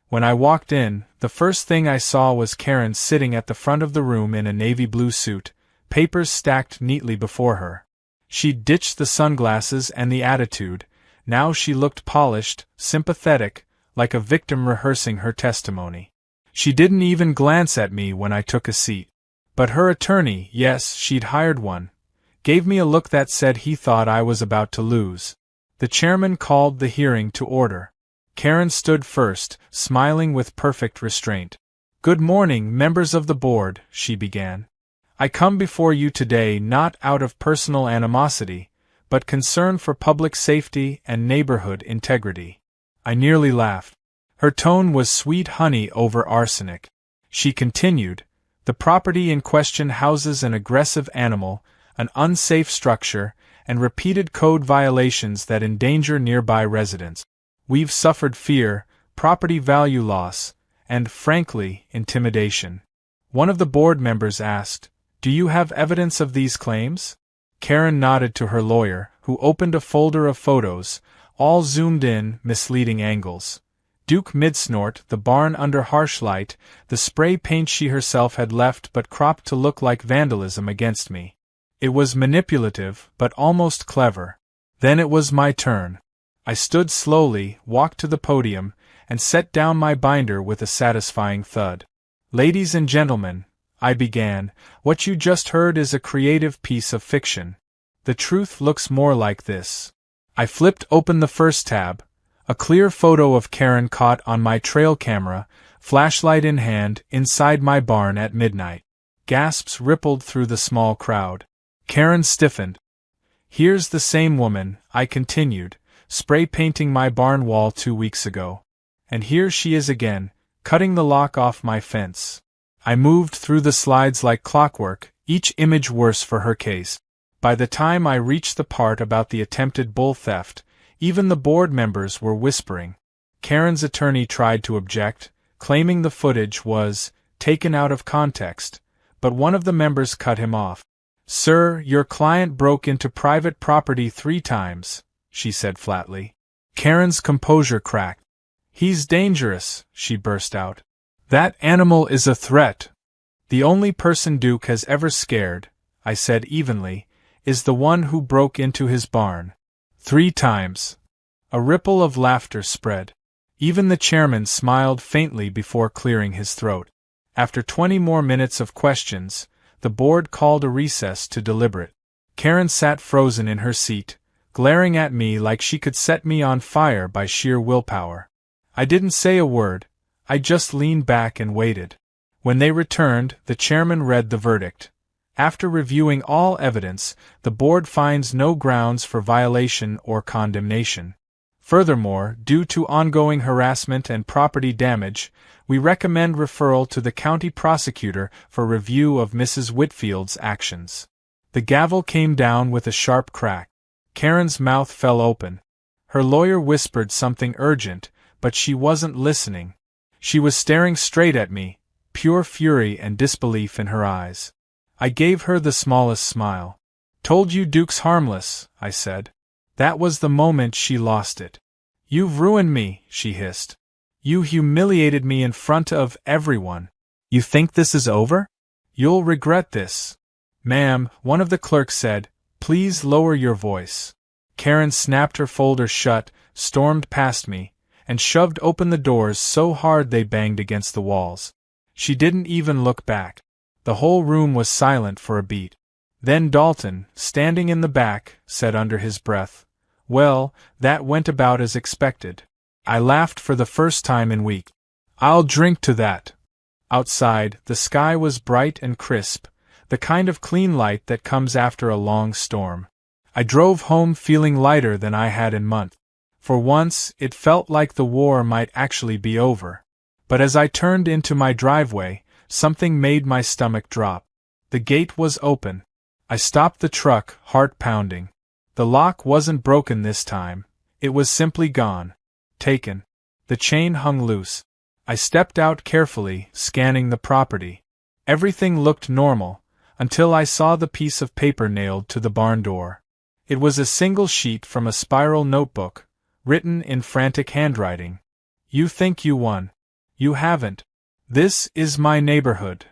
When I walked in, the first thing I saw was Karen sitting at the front of the room in a navy blue suit, papers stacked neatly before her. She'd ditched the sunglasses and the attitude. Now she looked polished, sympathetic, like a victim rehearsing her testimony. She didn't even glance at me when I took a seat. But her attorney, yes, she'd hired one, gave me a look that said he thought I was about to lose. The chairman called the hearing to order. Karen stood first, smiling with perfect restraint. "Good morning, members of the board," she began. "I come before you today not out of personal animosity, but concern for public safety and neighborhood integrity." I nearly laughed. Her tone was sweet honey over arsenic. She continued, "The property in question houses an aggressive animal, an unsafe structure, and repeated code violations that endanger nearby residents. We've suffered fear, property value loss, and, frankly, intimidation." One of the board members asked, "Do you have evidence of these claims?" Karen nodded to her lawyer, who opened a folder of photos, all zoomed in, misleading angles. Duke mid-snort, the barn under harsh light, the spray paint she herself had left but cropped to look like vandalism against me. It was manipulative, but almost clever. Then it was my turn. I stood slowly, walked to the podium, and set down my binder with a satisfying thud. "Ladies and gentlemen," I began, "what you just heard is a creative piece of fiction. The truth looks more like this." I flipped open the first tab, a clear photo of Karen caught on my trail camera, flashlight in hand, inside my barn at midnight. Gasps rippled through the small crowd. Karen stiffened. "Here's the same woman," I continued, "spray painting my barn wall 2 weeks ago. And here she is again, cutting the lock off my fence." I moved through the slides like clockwork, each image worse for her case. By the time I reached the part about the attempted bull theft, even the board members were whispering. Karen's attorney tried to object, claiming the footage was taken out of context, but one of the members cut him off. "Sir, your client broke into private property 3 times, she said flatly. Karen's composure cracked. "He's dangerous," she burst out. "That animal is a threat. The only person Duke has ever scared," I said evenly, "is the one who broke into his barn. 3 times. A ripple of laughter spread. Even the chairman smiled faintly before clearing his throat. After 20 more minutes of questions, the board called a recess to deliberate. Karen sat frozen in her seat, glaring at me like she could set me on fire by sheer willpower. I didn't say a word, I just leaned back and waited. When they returned, the chairman read the verdict. After reviewing all evidence, the board finds no grounds for violation or condemnation. Furthermore, due to ongoing harassment and property damage, we recommend referral to the county prosecutor for review of Mrs. Whitfield's actions." The gavel came down with a sharp crack. Karen's mouth fell open. Her lawyer whispered something urgent, but she wasn't listening. She was staring straight at me, pure fury and disbelief in her eyes. I gave her the smallest smile. "Told you Duke's harmless," I said. That was the moment she lost it. "You've ruined me," she hissed. "You humiliated me in front of everyone. You think this is over? You'll regret this." "Ma'am," one of the clerks said, "please lower your voice." Karen snapped her folder shut, stormed past me, and shoved open the doors so hard they banged against the walls. She didn't even look back. The whole room was silent for a beat. Then Dalton, standing in the back, said under his breath, "Well, that went about as expected." I laughed for the first time in weeks. "I'll drink to that." Outside, the sky was bright and crisp, the kind of clean light that comes after a long storm. I drove home feeling lighter than I had in months. For once, it felt like the war might actually be over. But as I turned into my driveway, something made my stomach drop. The gate was open. I stopped the truck, heart pounding. The lock wasn't broken this time. It was simply gone. Taken. The chain hung loose. I stepped out carefully, scanning the property. Everything looked normal, until I saw the piece of paper nailed to the barn door. It was a single sheet from a spiral notebook, written in frantic handwriting. "You think you won. You haven't. This is my neighborhood."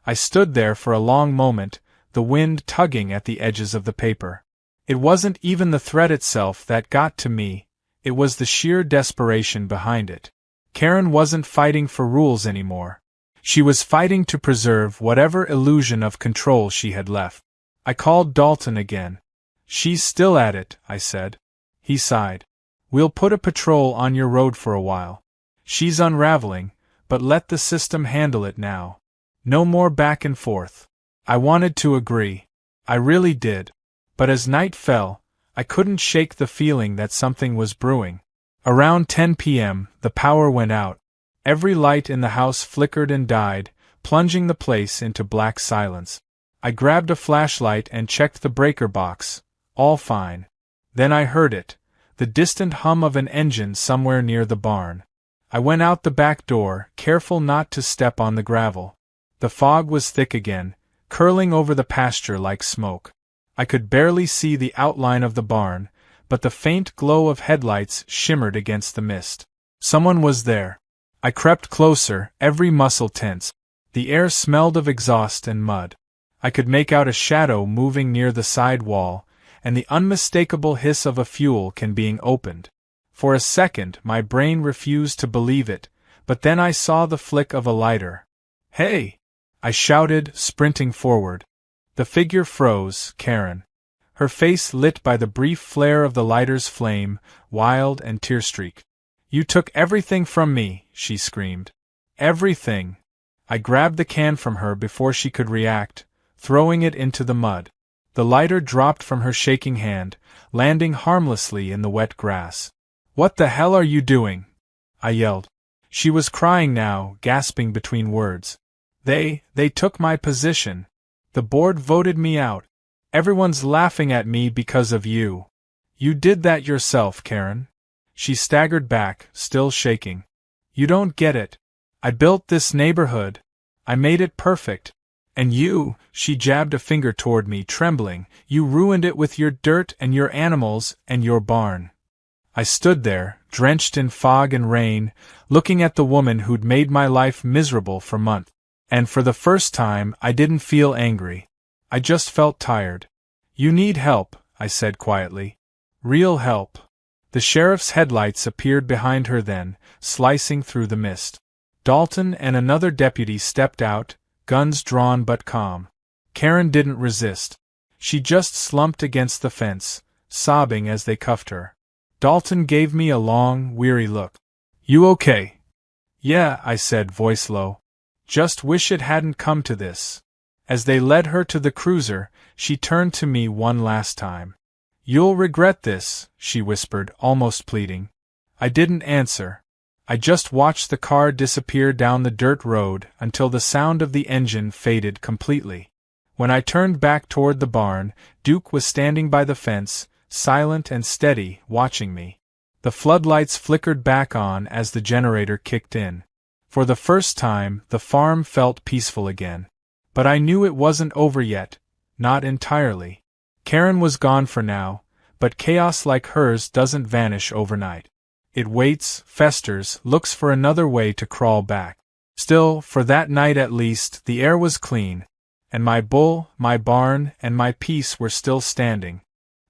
I stood there for a long moment, the wind tugging at the edges of the paper. It wasn't even the threat itself that got to me, it was the sheer desperation behind it. Karen wasn't fighting for rules anymore. She was fighting to preserve whatever illusion of control she had left. I called Dalton again. "She's still at it," I said. He sighed. "We'll put a patrol on your road for a while. She's unraveling, but let the system handle it now. No more back and forth." I wanted to agree. I really did. But as night fell, I couldn't shake the feeling that something was brewing. Around 10 p.m., the power went out. Every light in the house flickered and died, plunging the place into black silence. I grabbed a flashlight and checked the breaker box. All fine. Then I heard it, the distant hum of an engine somewhere near the barn. I went out the back door, careful not to step on the gravel. The fog was thick again, curling over the pasture like smoke. I could barely see the outline of the barn, but the faint glow of headlights shimmered against the mist. Someone was there. I crept closer, every muscle tense. The air smelled of exhaust and mud. I could make out a shadow moving near the side wall, and the unmistakable hiss of a fuel can being opened. For a second my brain refused to believe it, but then I saw the flick of a lighter. "Hey!" I shouted, sprinting forward. The figure froze, Karen. Her face lit by the brief flare of the lighter's flame, wild and tear-streaked. "You took everything from me," she screamed. "Everything." I grabbed the can from her before she could react, throwing it into the mud. The lighter dropped from her shaking hand, landing harmlessly in the wet grass. "What the hell are you doing?" I yelled. She was crying now, gasping between words. They took my position. The board voted me out. Everyone's laughing at me because of you. You did that yourself, Karen." She staggered back, still shaking. "You don't get it. I built this neighborhood. I made it perfect. And you," she jabbed a finger toward me, trembling, "you ruined it with your dirt and your animals and your barn." I stood there, drenched in fog and rain, looking at the woman who'd made my life miserable for months. And for the first time, I didn't feel angry. I just felt tired. "You need help," I said quietly. "Real help." The sheriff's headlights appeared behind her then, slicing through the mist. Dalton and another deputy stepped out, guns drawn but calm. Karen didn't resist. She just slumped against the fence, sobbing as they cuffed her. Dalton gave me a long, weary look. "You okay?" "Yeah," I said, voice low. "Just wish it hadn't come to this." As they led her to the cruiser, she turned to me one last time. "You'll regret this," she whispered, almost pleading. I didn't answer. I just watched the car disappear down the dirt road until the sound of the engine faded completely. When I turned back toward the barn, Duke was standing by the fence, silent and steady, watching me. The floodlights flickered back on as the generator kicked in. For the first time, the farm felt peaceful again. But I knew it wasn't over yet, not entirely. Karen was gone for now, but chaos like hers doesn't vanish overnight. It waits, festers, looks for another way to crawl back. Still, for that night at least, the air was clean, and my bull, my barn, and my peace were still standing.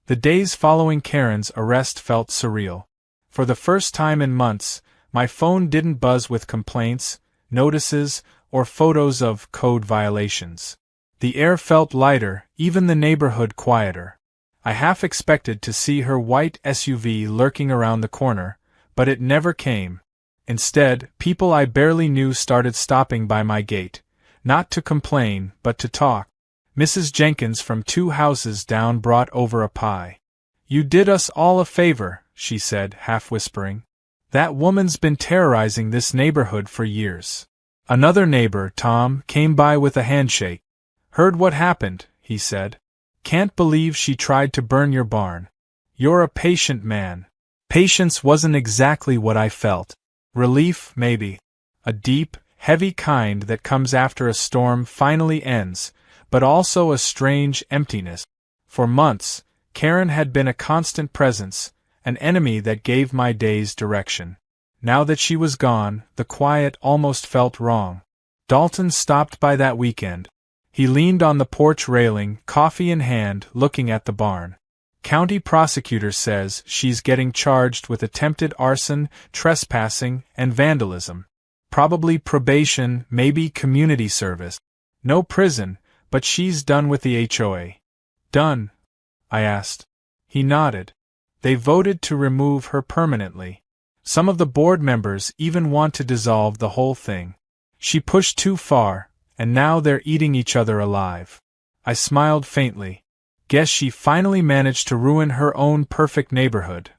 The days following Karen's arrest felt surreal. For the first time in months, my phone didn't buzz with complaints, notices, or photos of code violations. The air felt lighter, even the neighborhood quieter. I half expected to see her white SUV lurking around the corner, but it never came. Instead, people I barely knew started stopping by my gate, not to complain, but to talk. Mrs. Jenkins from 2 houses down brought over a pie. "You did us all a favor," she said, half whispering. "That woman's been terrorizing this neighborhood for years." Another neighbor, Tom, came by with a handshake. "Heard what happened," he said. "Can't believe she tried to burn your barn. You're a patient man." Patience wasn't exactly what I felt. Relief, maybe. A deep, heavy kind that comes after a storm finally ends, but also a strange emptiness. For months, Karen had been a constant presence, an enemy that gave my days direction. Now that she was gone, the quiet almost felt wrong. Dalton stopped by that weekend. He leaned on the porch railing, coffee in hand, looking at the barn. "County prosecutor says she's getting charged with attempted arson, trespassing, and vandalism. Probably probation, maybe community service. No prison, but she's done with the HOA." "Done?" I asked. He nodded. "They voted to remove her permanently. Some of the board members even want to dissolve the whole thing. She pushed too far, and now they're eating each other alive." I smiled faintly. "Guess she finally managed to ruin her own perfect neighborhood."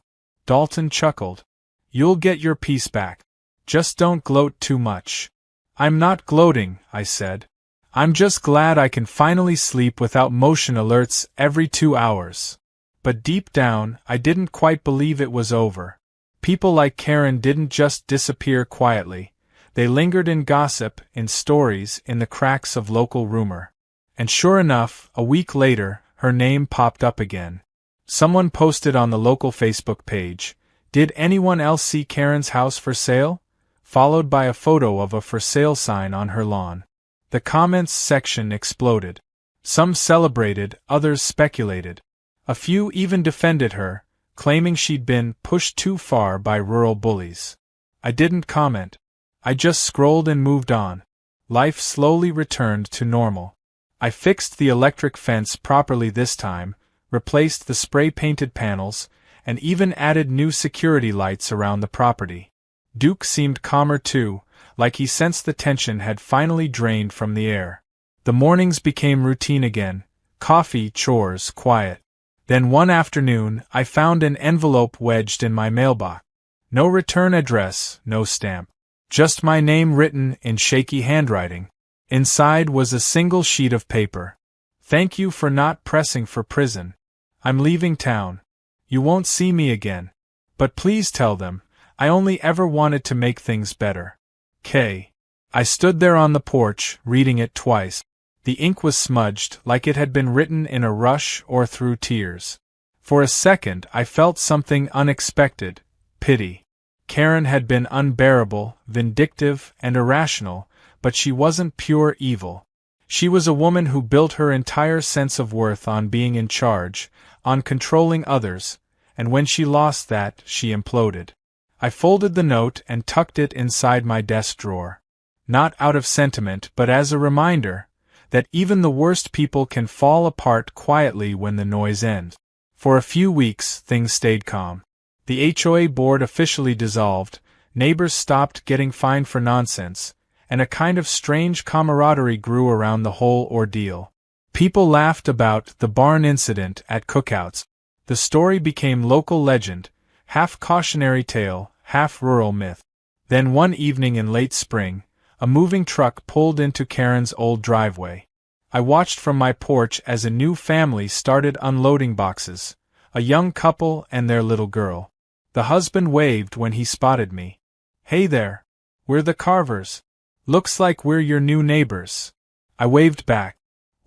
Dalton chuckled. "You'll get your peace back. Just don't gloat too much." "I'm not gloating," I said. "I'm just glad I can finally sleep without motion alerts every 2 hours." But deep down, I didn't quite believe it was over. People like Karen didn't just disappear quietly. They lingered in gossip, in stories, in the cracks of local rumor. And sure enough, a week later, her name popped up again. Someone posted on the local Facebook page, "Did anyone else see Karen's house for sale?" followed by a photo of a for sale sign on her lawn. The comments section exploded. Some celebrated, others speculated. A few even defended her, claiming she'd been pushed too far by rural bullies. I didn't comment. I just scrolled and moved on. Life slowly returned to normal. I fixed the electric fence properly this time, replaced the spray-painted panels, and even added new security lights around the property. Duke seemed calmer too, like he sensed the tension had finally drained from the air. The mornings became routine again, coffee, chores, quiet. Then one afternoon, I found an envelope wedged in my mailbox. No return address, no stamp. Just my name written in shaky handwriting. Inside was a single sheet of paper. "Thank you for not pressing for prison. I'm leaving town. You won't see me again. But please tell them, I only ever wanted to make things better. K." I stood there on the porch, reading it twice. The ink was smudged, like it had been written in a rush or through tears. For a second I felt something unexpected, pity. Karen had been unbearable, vindictive, and irrational, but she wasn't pure evil. She was a woman who built her entire sense of worth on being in charge, on controlling others, and when she lost that, she imploded. I folded the note and tucked it inside my desk drawer. Not out of sentiment, but as a reminder that even the worst people can fall apart quietly when the noise ends. For a few weeks, things stayed calm. The HOA board officially dissolved, neighbors stopped getting fined for nonsense, and a kind of strange camaraderie grew around the whole ordeal. People laughed about the barn incident at cookouts. The story became local legend, half cautionary tale, half-rural myth. Then one evening in late spring, a moving truck pulled into Karen's old driveway. I watched from my porch as a new family started unloading boxes, a young couple and their little girl. The husband waved when he spotted me. "Hey there. We're the Carvers. Looks like we're your new neighbors." I waved back.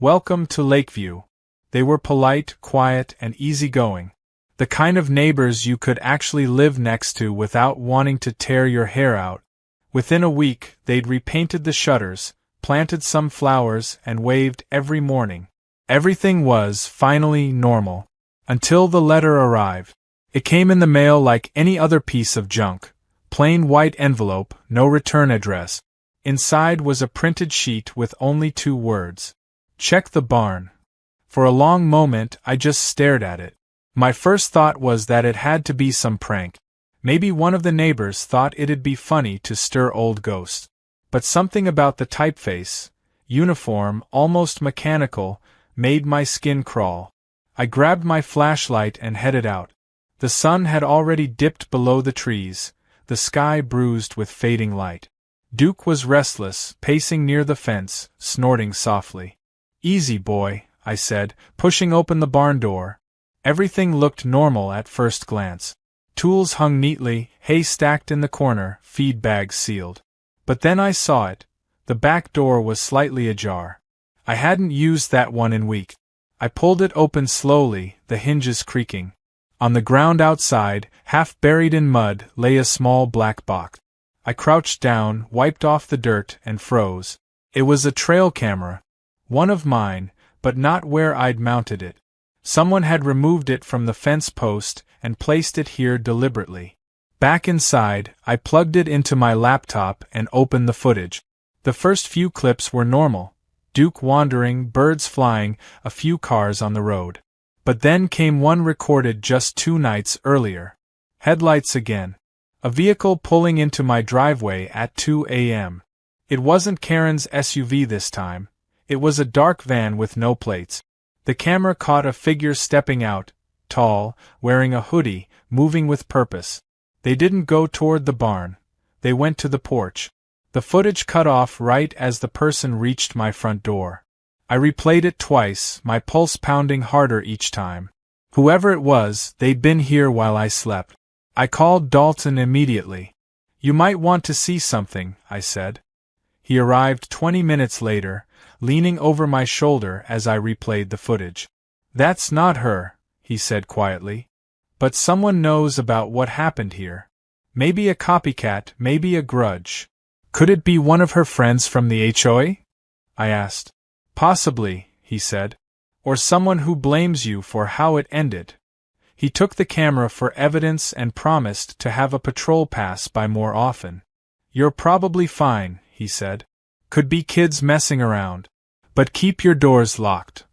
"Welcome to Lakeview." They were polite, quiet, and easygoing. The kind of neighbors you could actually live next to without wanting to tear your hair out. Within a week, they'd repainted the shutters, planted some flowers, and waved every morning. Everything was, finally, normal. Until the letter arrived. It came in the mail like any other piece of junk. Plain white envelope, no return address. Inside was a printed sheet with only 2 words. "Check the barn." For a long moment I just stared at it. My first thought was that it had to be some prank. Maybe one of the neighbors thought it'd be funny to stir old ghosts. But something about the typeface, uniform, almost mechanical, made my skin crawl. I grabbed my flashlight and headed out. The sun had already dipped below the trees, the sky bruised with fading light. Duke was restless, pacing near the fence, snorting softly. "Easy, boy," I said, pushing open the barn door. Everything looked normal at first glance. Tools hung neatly, hay stacked in the corner, feed bags sealed. But then I saw it. The back door was slightly ajar. I hadn't used that one in weeks. I pulled it open slowly, the hinges creaking. On the ground outside, half buried in mud, lay a small black box. I crouched down, wiped off the dirt, and froze. It was a trail camera. One of mine, but not where I'd mounted it. Someone had removed it from the fence post and placed it here deliberately. Back inside, I plugged it into my laptop and opened the footage. The first few clips were normal. Duke wandering, birds flying, a few cars on the road. But then came one recorded just 2 nights earlier. Headlights again. A vehicle pulling into my driveway at 2 a.m. It wasn't Karen's SUV this time. It was a dark van with no plates. The camera caught a figure stepping out, tall, wearing a hoodie, moving with purpose. They didn't go toward the barn. They went to the porch. The footage cut off right as the person reached my front door. I replayed it twice, my pulse pounding harder each time. Whoever it was, they'd been here while I slept. I called Dalton immediately. "You might want to see something," I said. He arrived 20 minutes later, leaning over my shoulder as I replayed the footage. "That's not her," he said quietly. "But someone knows about what happened here. Maybe a copycat, maybe a grudge." "Could it be one of her friends from the HOA?" I asked. "Possibly," he said. "Or someone who blames you for how it ended." He took the camera for evidence and promised to have a patrol pass by more often. "You're probably fine," he said. "Could be kids messing around. But keep your doors locked."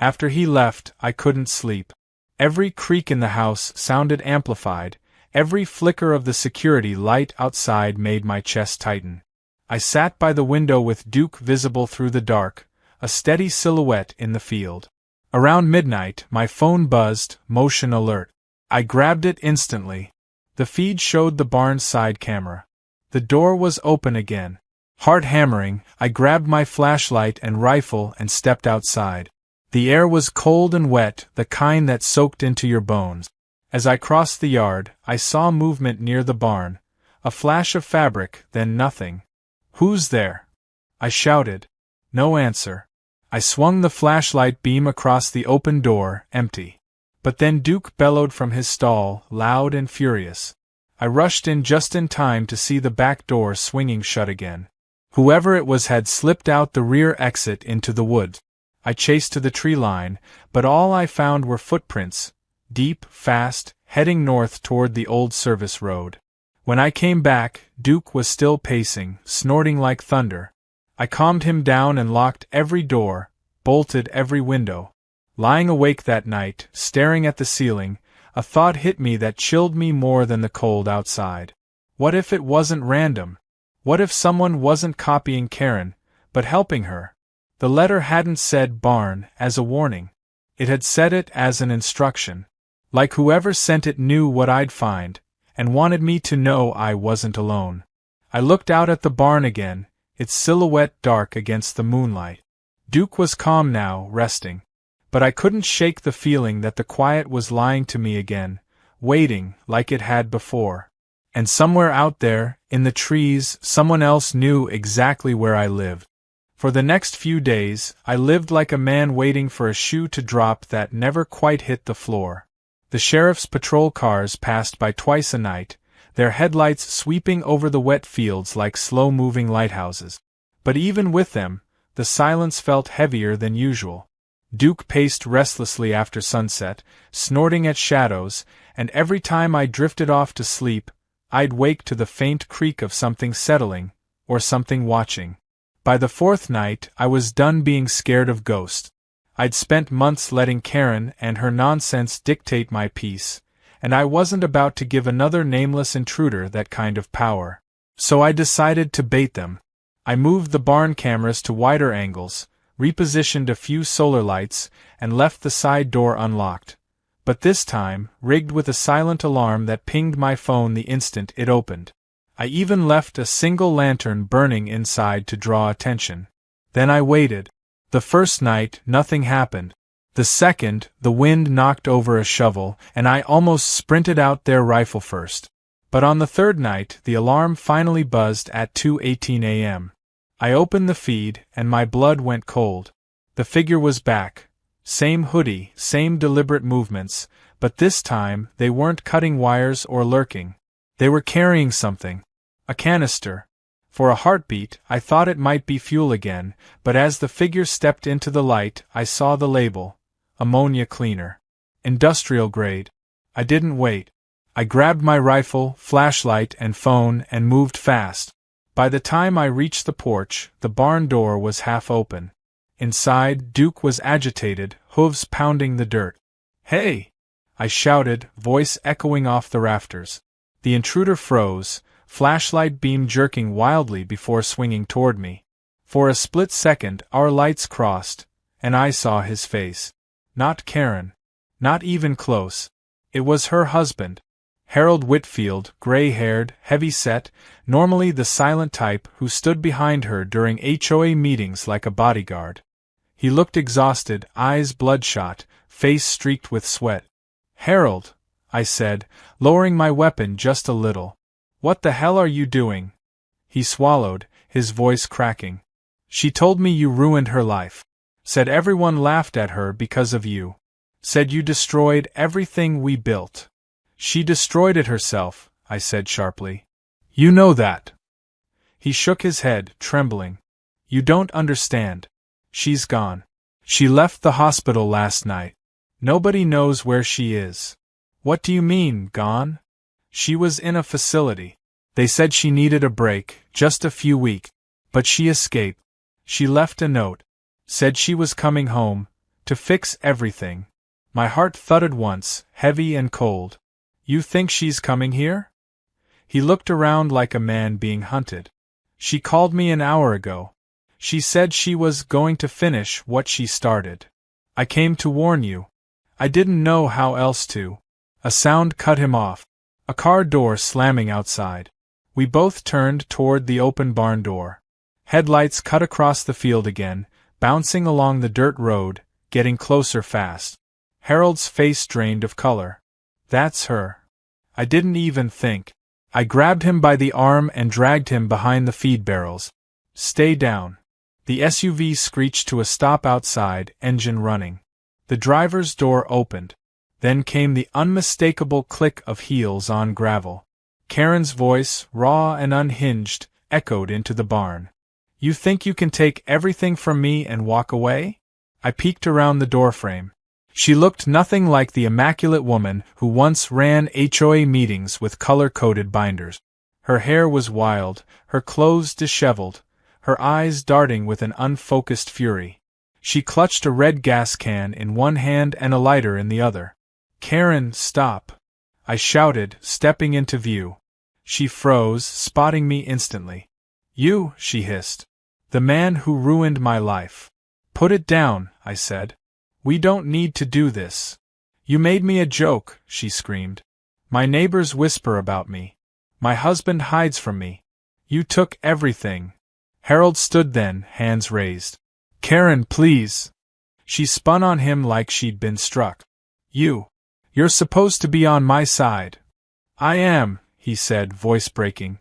After he left, I couldn't sleep. Every creak in the house sounded amplified. Every flicker of the security light outside made my chest tighten. I sat by the window with Duke visible through the dark, a steady silhouette in the field. Around midnight, my phone buzzed, motion alert. I grabbed it instantly. The feed showed the barn's side camera. The door was open again. Heart hammering, I grabbed my flashlight and rifle and stepped outside. The air was cold and wet, the kind that soaked into your bones. As I crossed the yard, I saw movement near the barn. A flash of fabric, then nothing. "Who's there?" I shouted. No answer. I swung the flashlight beam across the open door, empty. But then Duke bellowed from his stall, loud and furious. I rushed in just in time to see the back door swinging shut again. Whoever it was had slipped out the rear exit into the woods. I chased to the tree line, but all I found were footprints, deep, fast, heading north toward the old service road. When I came back, Duke was still pacing, snorting like thunder. I calmed him down and locked every door, bolted every window. Lying awake that night, staring at the ceiling, a thought hit me that chilled me more than the cold outside. What if it wasn't random? What if someone wasn't copying Karen, but helping her? The letter hadn't said barn as a warning. It had said it as an instruction. Like whoever sent it knew what I'd find, and wanted me to know I wasn't alone. I looked out at the barn again, its silhouette dark against the moonlight. Duke was calm now, resting. But I couldn't shake the feeling that the quiet was lying to me again, waiting, like it had before. And somewhere out there, in the trees, someone else knew exactly where I lived. For the next few days, I lived like a man waiting for a shoe to drop that never quite hit the floor. The sheriff's patrol cars passed by twice a night, their headlights sweeping over the wet fields like slow-moving lighthouses. But even with them, the silence felt heavier than usual. Duke paced restlessly after sunset, snorting at shadows, and every time I drifted off to sleep, I'd wake to the faint creak of something settling, or something watching. By the fourth night, I was done being scared of ghosts. I'd spent months letting Karen and her nonsense dictate my peace, and I wasn't about to give another nameless intruder that kind of power. So I decided to bait them. I moved the barn cameras to wider angles, repositioned a few solar lights, and left the side door unlocked. But this time, rigged with a silent alarm that pinged my phone the instant it opened. I even left a single lantern burning inside to draw attention. Then I waited. The first night, nothing happened. The second, the wind knocked over a shovel, and I almost sprinted out there rifle first. But on the third night, the alarm finally buzzed at 2:18 a.m. I opened the feed, and my blood went cold. The figure was back. Same hoodie, same deliberate movements, but this time they weren't cutting wires or lurking. They were carrying something. A canister. For a heartbeat, I thought it might be fuel again, but as the figure stepped into the light, I saw the label. Ammonia cleaner. Industrial grade. I didn't wait. I grabbed my rifle, flashlight, and phone and moved fast. By the time I reached the porch, the barn door was half open. Inside, Duke was agitated, hooves pounding the dirt. "Hey!" I shouted, voice echoing off the rafters. The intruder froze, flashlight beam jerking wildly before swinging toward me. For a split second, our lights crossed, and I saw his face. Not Karen. Not even close. It was her husband. Harold Whitfield, gray-haired, heavy-set, normally the silent type who stood behind her during HOA meetings like a bodyguard. He looked exhausted, eyes bloodshot, face streaked with sweat. "Harold," I said, lowering my weapon just a little. "What the hell are you doing?" He swallowed, his voice cracking. "She told me you ruined her life. Said everyone laughed at her because of you. Said you destroyed everything we built." "She destroyed it herself," I said sharply. "You know that." He shook his head, trembling. "You don't understand. She's gone. She left the hospital last night. Nobody knows where she is." "What do you mean, gone?" "She was in a facility. They said she needed a break, just a few weeks. But she escaped. She left a note. Said she was coming home, to fix everything." My heart thudded once, heavy and cold. "You think she's coming here?" He looked around like a man being hunted. "She called me an hour ago. She said she was going to finish what she started. I came to warn you. I didn't know how else to." A sound cut him off. A car door slamming outside. We both turned toward the open barn door. Headlights cut across the field again, bouncing along the dirt road, getting closer fast. Harold's face drained of color. "That's her." I didn't even think. I grabbed him by the arm and dragged him behind the feed barrels. "Stay down." The SUV screeched to a stop outside, engine running. The driver's door opened. Then came the unmistakable click of heels on gravel. Karen's voice, raw and unhinged, echoed into the barn. "You think you can take everything from me and walk away?" I peeked around the doorframe. She looked nothing like the immaculate woman who once ran HOA meetings with color-coded binders. Her hair was wild, her clothes disheveled, her eyes darting with an unfocused fury. She clutched a red gas can in one hand and a lighter in the other. "Karen, stop!" I shouted, stepping into view. She froze, spotting me instantly. "You," she hissed. "The man who ruined my life." "Put it down," I said. "We don't need to do this." "You made me a joke," she screamed. My neighbors whisper about me. My husband hides from me. You took everything. Harold stood then, hands raised. Karen, please. She spun on him like she'd been struck. You're supposed to be on my side. I am, he said, voice breaking.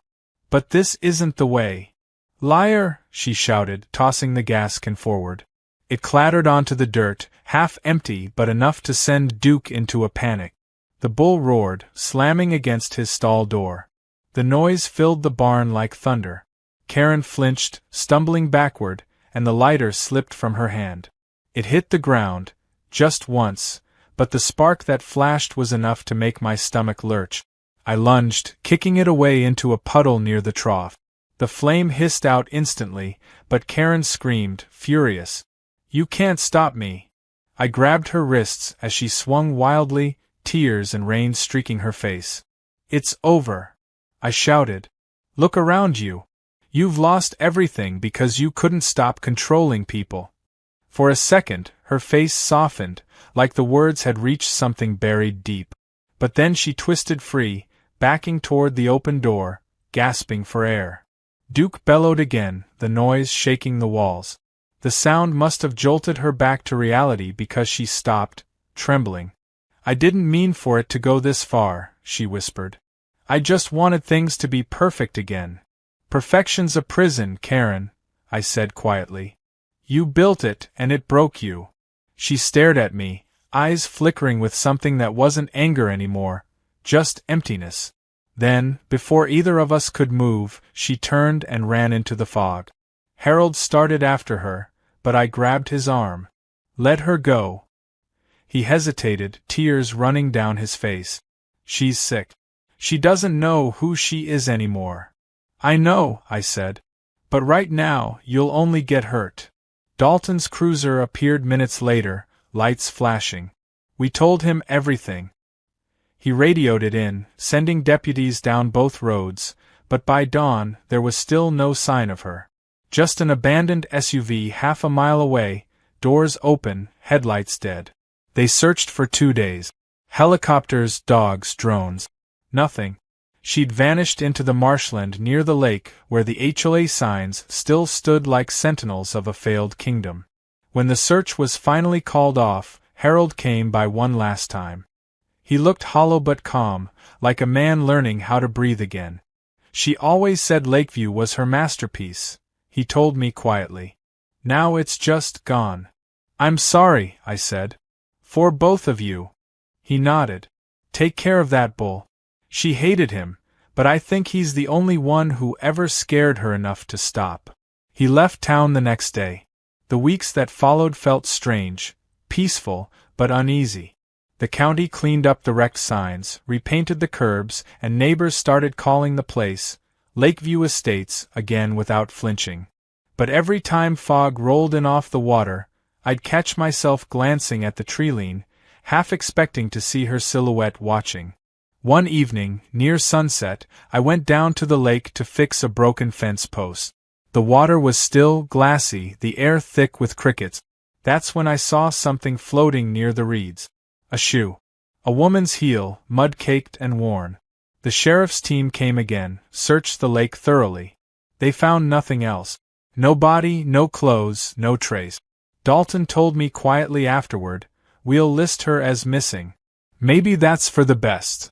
But this isn't the way. Liar, she shouted, tossing the gas can forward. It clattered onto the dirt, half empty but enough to send Duke into a panic. The bull roared, slamming against his stall door. The noise filled the barn like thunder. Karen flinched, stumbling backward, and the lighter slipped from her hand. It hit the ground, just once, but the spark that flashed was enough to make my stomach lurch. I lunged, kicking it away into a puddle near the trough. The flame hissed out instantly, but Karen screamed, furious. You can't stop me. I grabbed her wrists as she swung wildly, tears and rain streaking her face. It's over, I shouted. Look around you. You've lost everything because you couldn't stop controlling people. For a second, her face softened, like the words had reached something buried deep. But then she twisted free, backing toward the open door, gasping for air. Duke bellowed again, the noise shaking the walls. The sound must have jolted her back to reality because she stopped, trembling. I didn't mean for it to go this far, she whispered. I just wanted things to be perfect again. Perfection's a prison, Karen, I said quietly. You built it, and it broke you. She stared at me, eyes flickering with something that wasn't anger anymore, just emptiness. Then, before either of us could move, she turned and ran into the fog. Harold started after her, but I grabbed his arm. Let her go. He hesitated, tears running down his face. She's sick. She doesn't know who she is anymore. I know, I said. But right now, you'll only get hurt. Dalton's cruiser appeared minutes later, lights flashing. We told him everything. He radioed it in, sending deputies down both roads, but by dawn there was still no sign of her. Just an abandoned SUV half a mile away, doors open, headlights dead. They searched for 2 days. Helicopters, dogs, drones. Nothing. She'd vanished into the marshland near the lake where the HOA signs still stood like sentinels of a failed kingdom. When the search was finally called off, Harold came by one last time. He looked hollow but calm, like a man learning how to breathe again. She always said Lakeview was her masterpiece, he told me quietly. Now it's just gone. I'm sorry, I said. For both of you. He nodded. Take care of that bull. She hated him, but I think he's the only one who ever scared her enough to stop. He left town the next day. The weeks that followed felt strange, peaceful, but uneasy. The county cleaned up the wrecked signs, repainted the curbs, and neighbors started calling the place Lakeview Estates again without flinching. But every time fog rolled in off the water, I'd catch myself glancing at the treeline, half expecting to see her silhouette watching. One evening, near sunset, I went down to the lake to fix a broken fence post. The water was still, glassy, the air thick with crickets. That's when I saw something floating near the reeds. A shoe. A woman's heel, mud-caked and worn. The sheriff's team came again, searched the lake thoroughly. They found nothing else. No body, no clothes, no trace. Dalton told me quietly afterward, we'll list her as missing. Maybe that's for the best.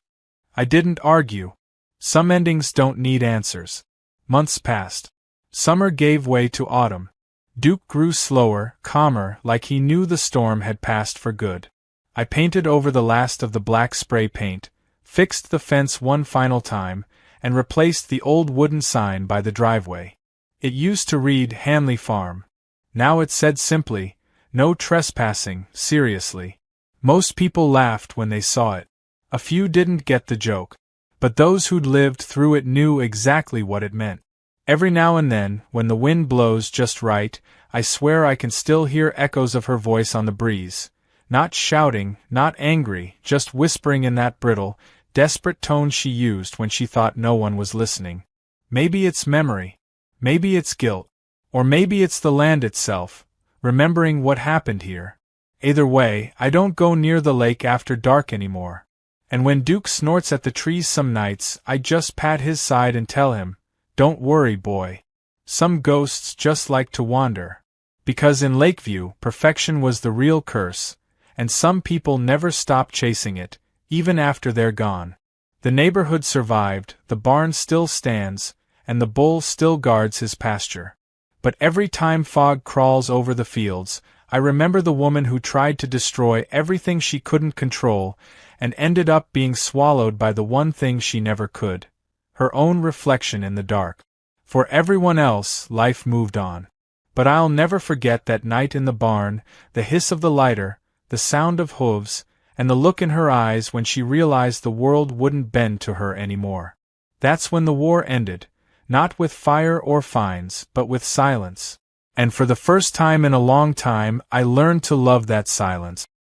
I didn't argue. Some endings don't need answers. Months passed. Summer gave way to autumn. Duke grew slower, calmer, like he knew the storm had passed for good. I painted over the last of the black spray paint, fixed the fence one final time, and replaced the old wooden sign by the driveway. It used to read Hanley Farm. Now it said simply, no trespassing, seriously. Most people laughed when they saw it. A few didn't get the joke. But those who'd lived through it knew exactly what it meant. Every now and then, when the wind blows just right, I swear I can still hear echoes of her voice on the breeze. Not shouting, not angry, just whispering in that brittle, desperate tone she used when she thought no one was listening. Maybe it's memory. Maybe it's guilt. Or maybe it's the land itself, remembering what happened here. Either way, I don't go near the lake after dark anymore. And when Duke snorts at the trees some nights, I just pat his side and tell him, "Don't worry, boy. Some ghosts just like to wander." Because in Lakeview, perfection was the real curse, and some people never stop chasing it, even after they're gone. The neighborhood survived, the barn still stands, and the bull still guards his pasture. But every time fog crawls over the fields, I remember the woman who tried to destroy everything she couldn't control, and ended up being swallowed by the one thing she never could: her own reflection in the dark. For everyone else, life moved on. But I'll never forget that night in the barn, the hiss of the lighter, the sound of hooves, and the look in her eyes when she realized the world wouldn't bend to her anymore. That's when the war ended, not with fire or fines, but with silence. And for the first time in a long time, I learned to love that silence.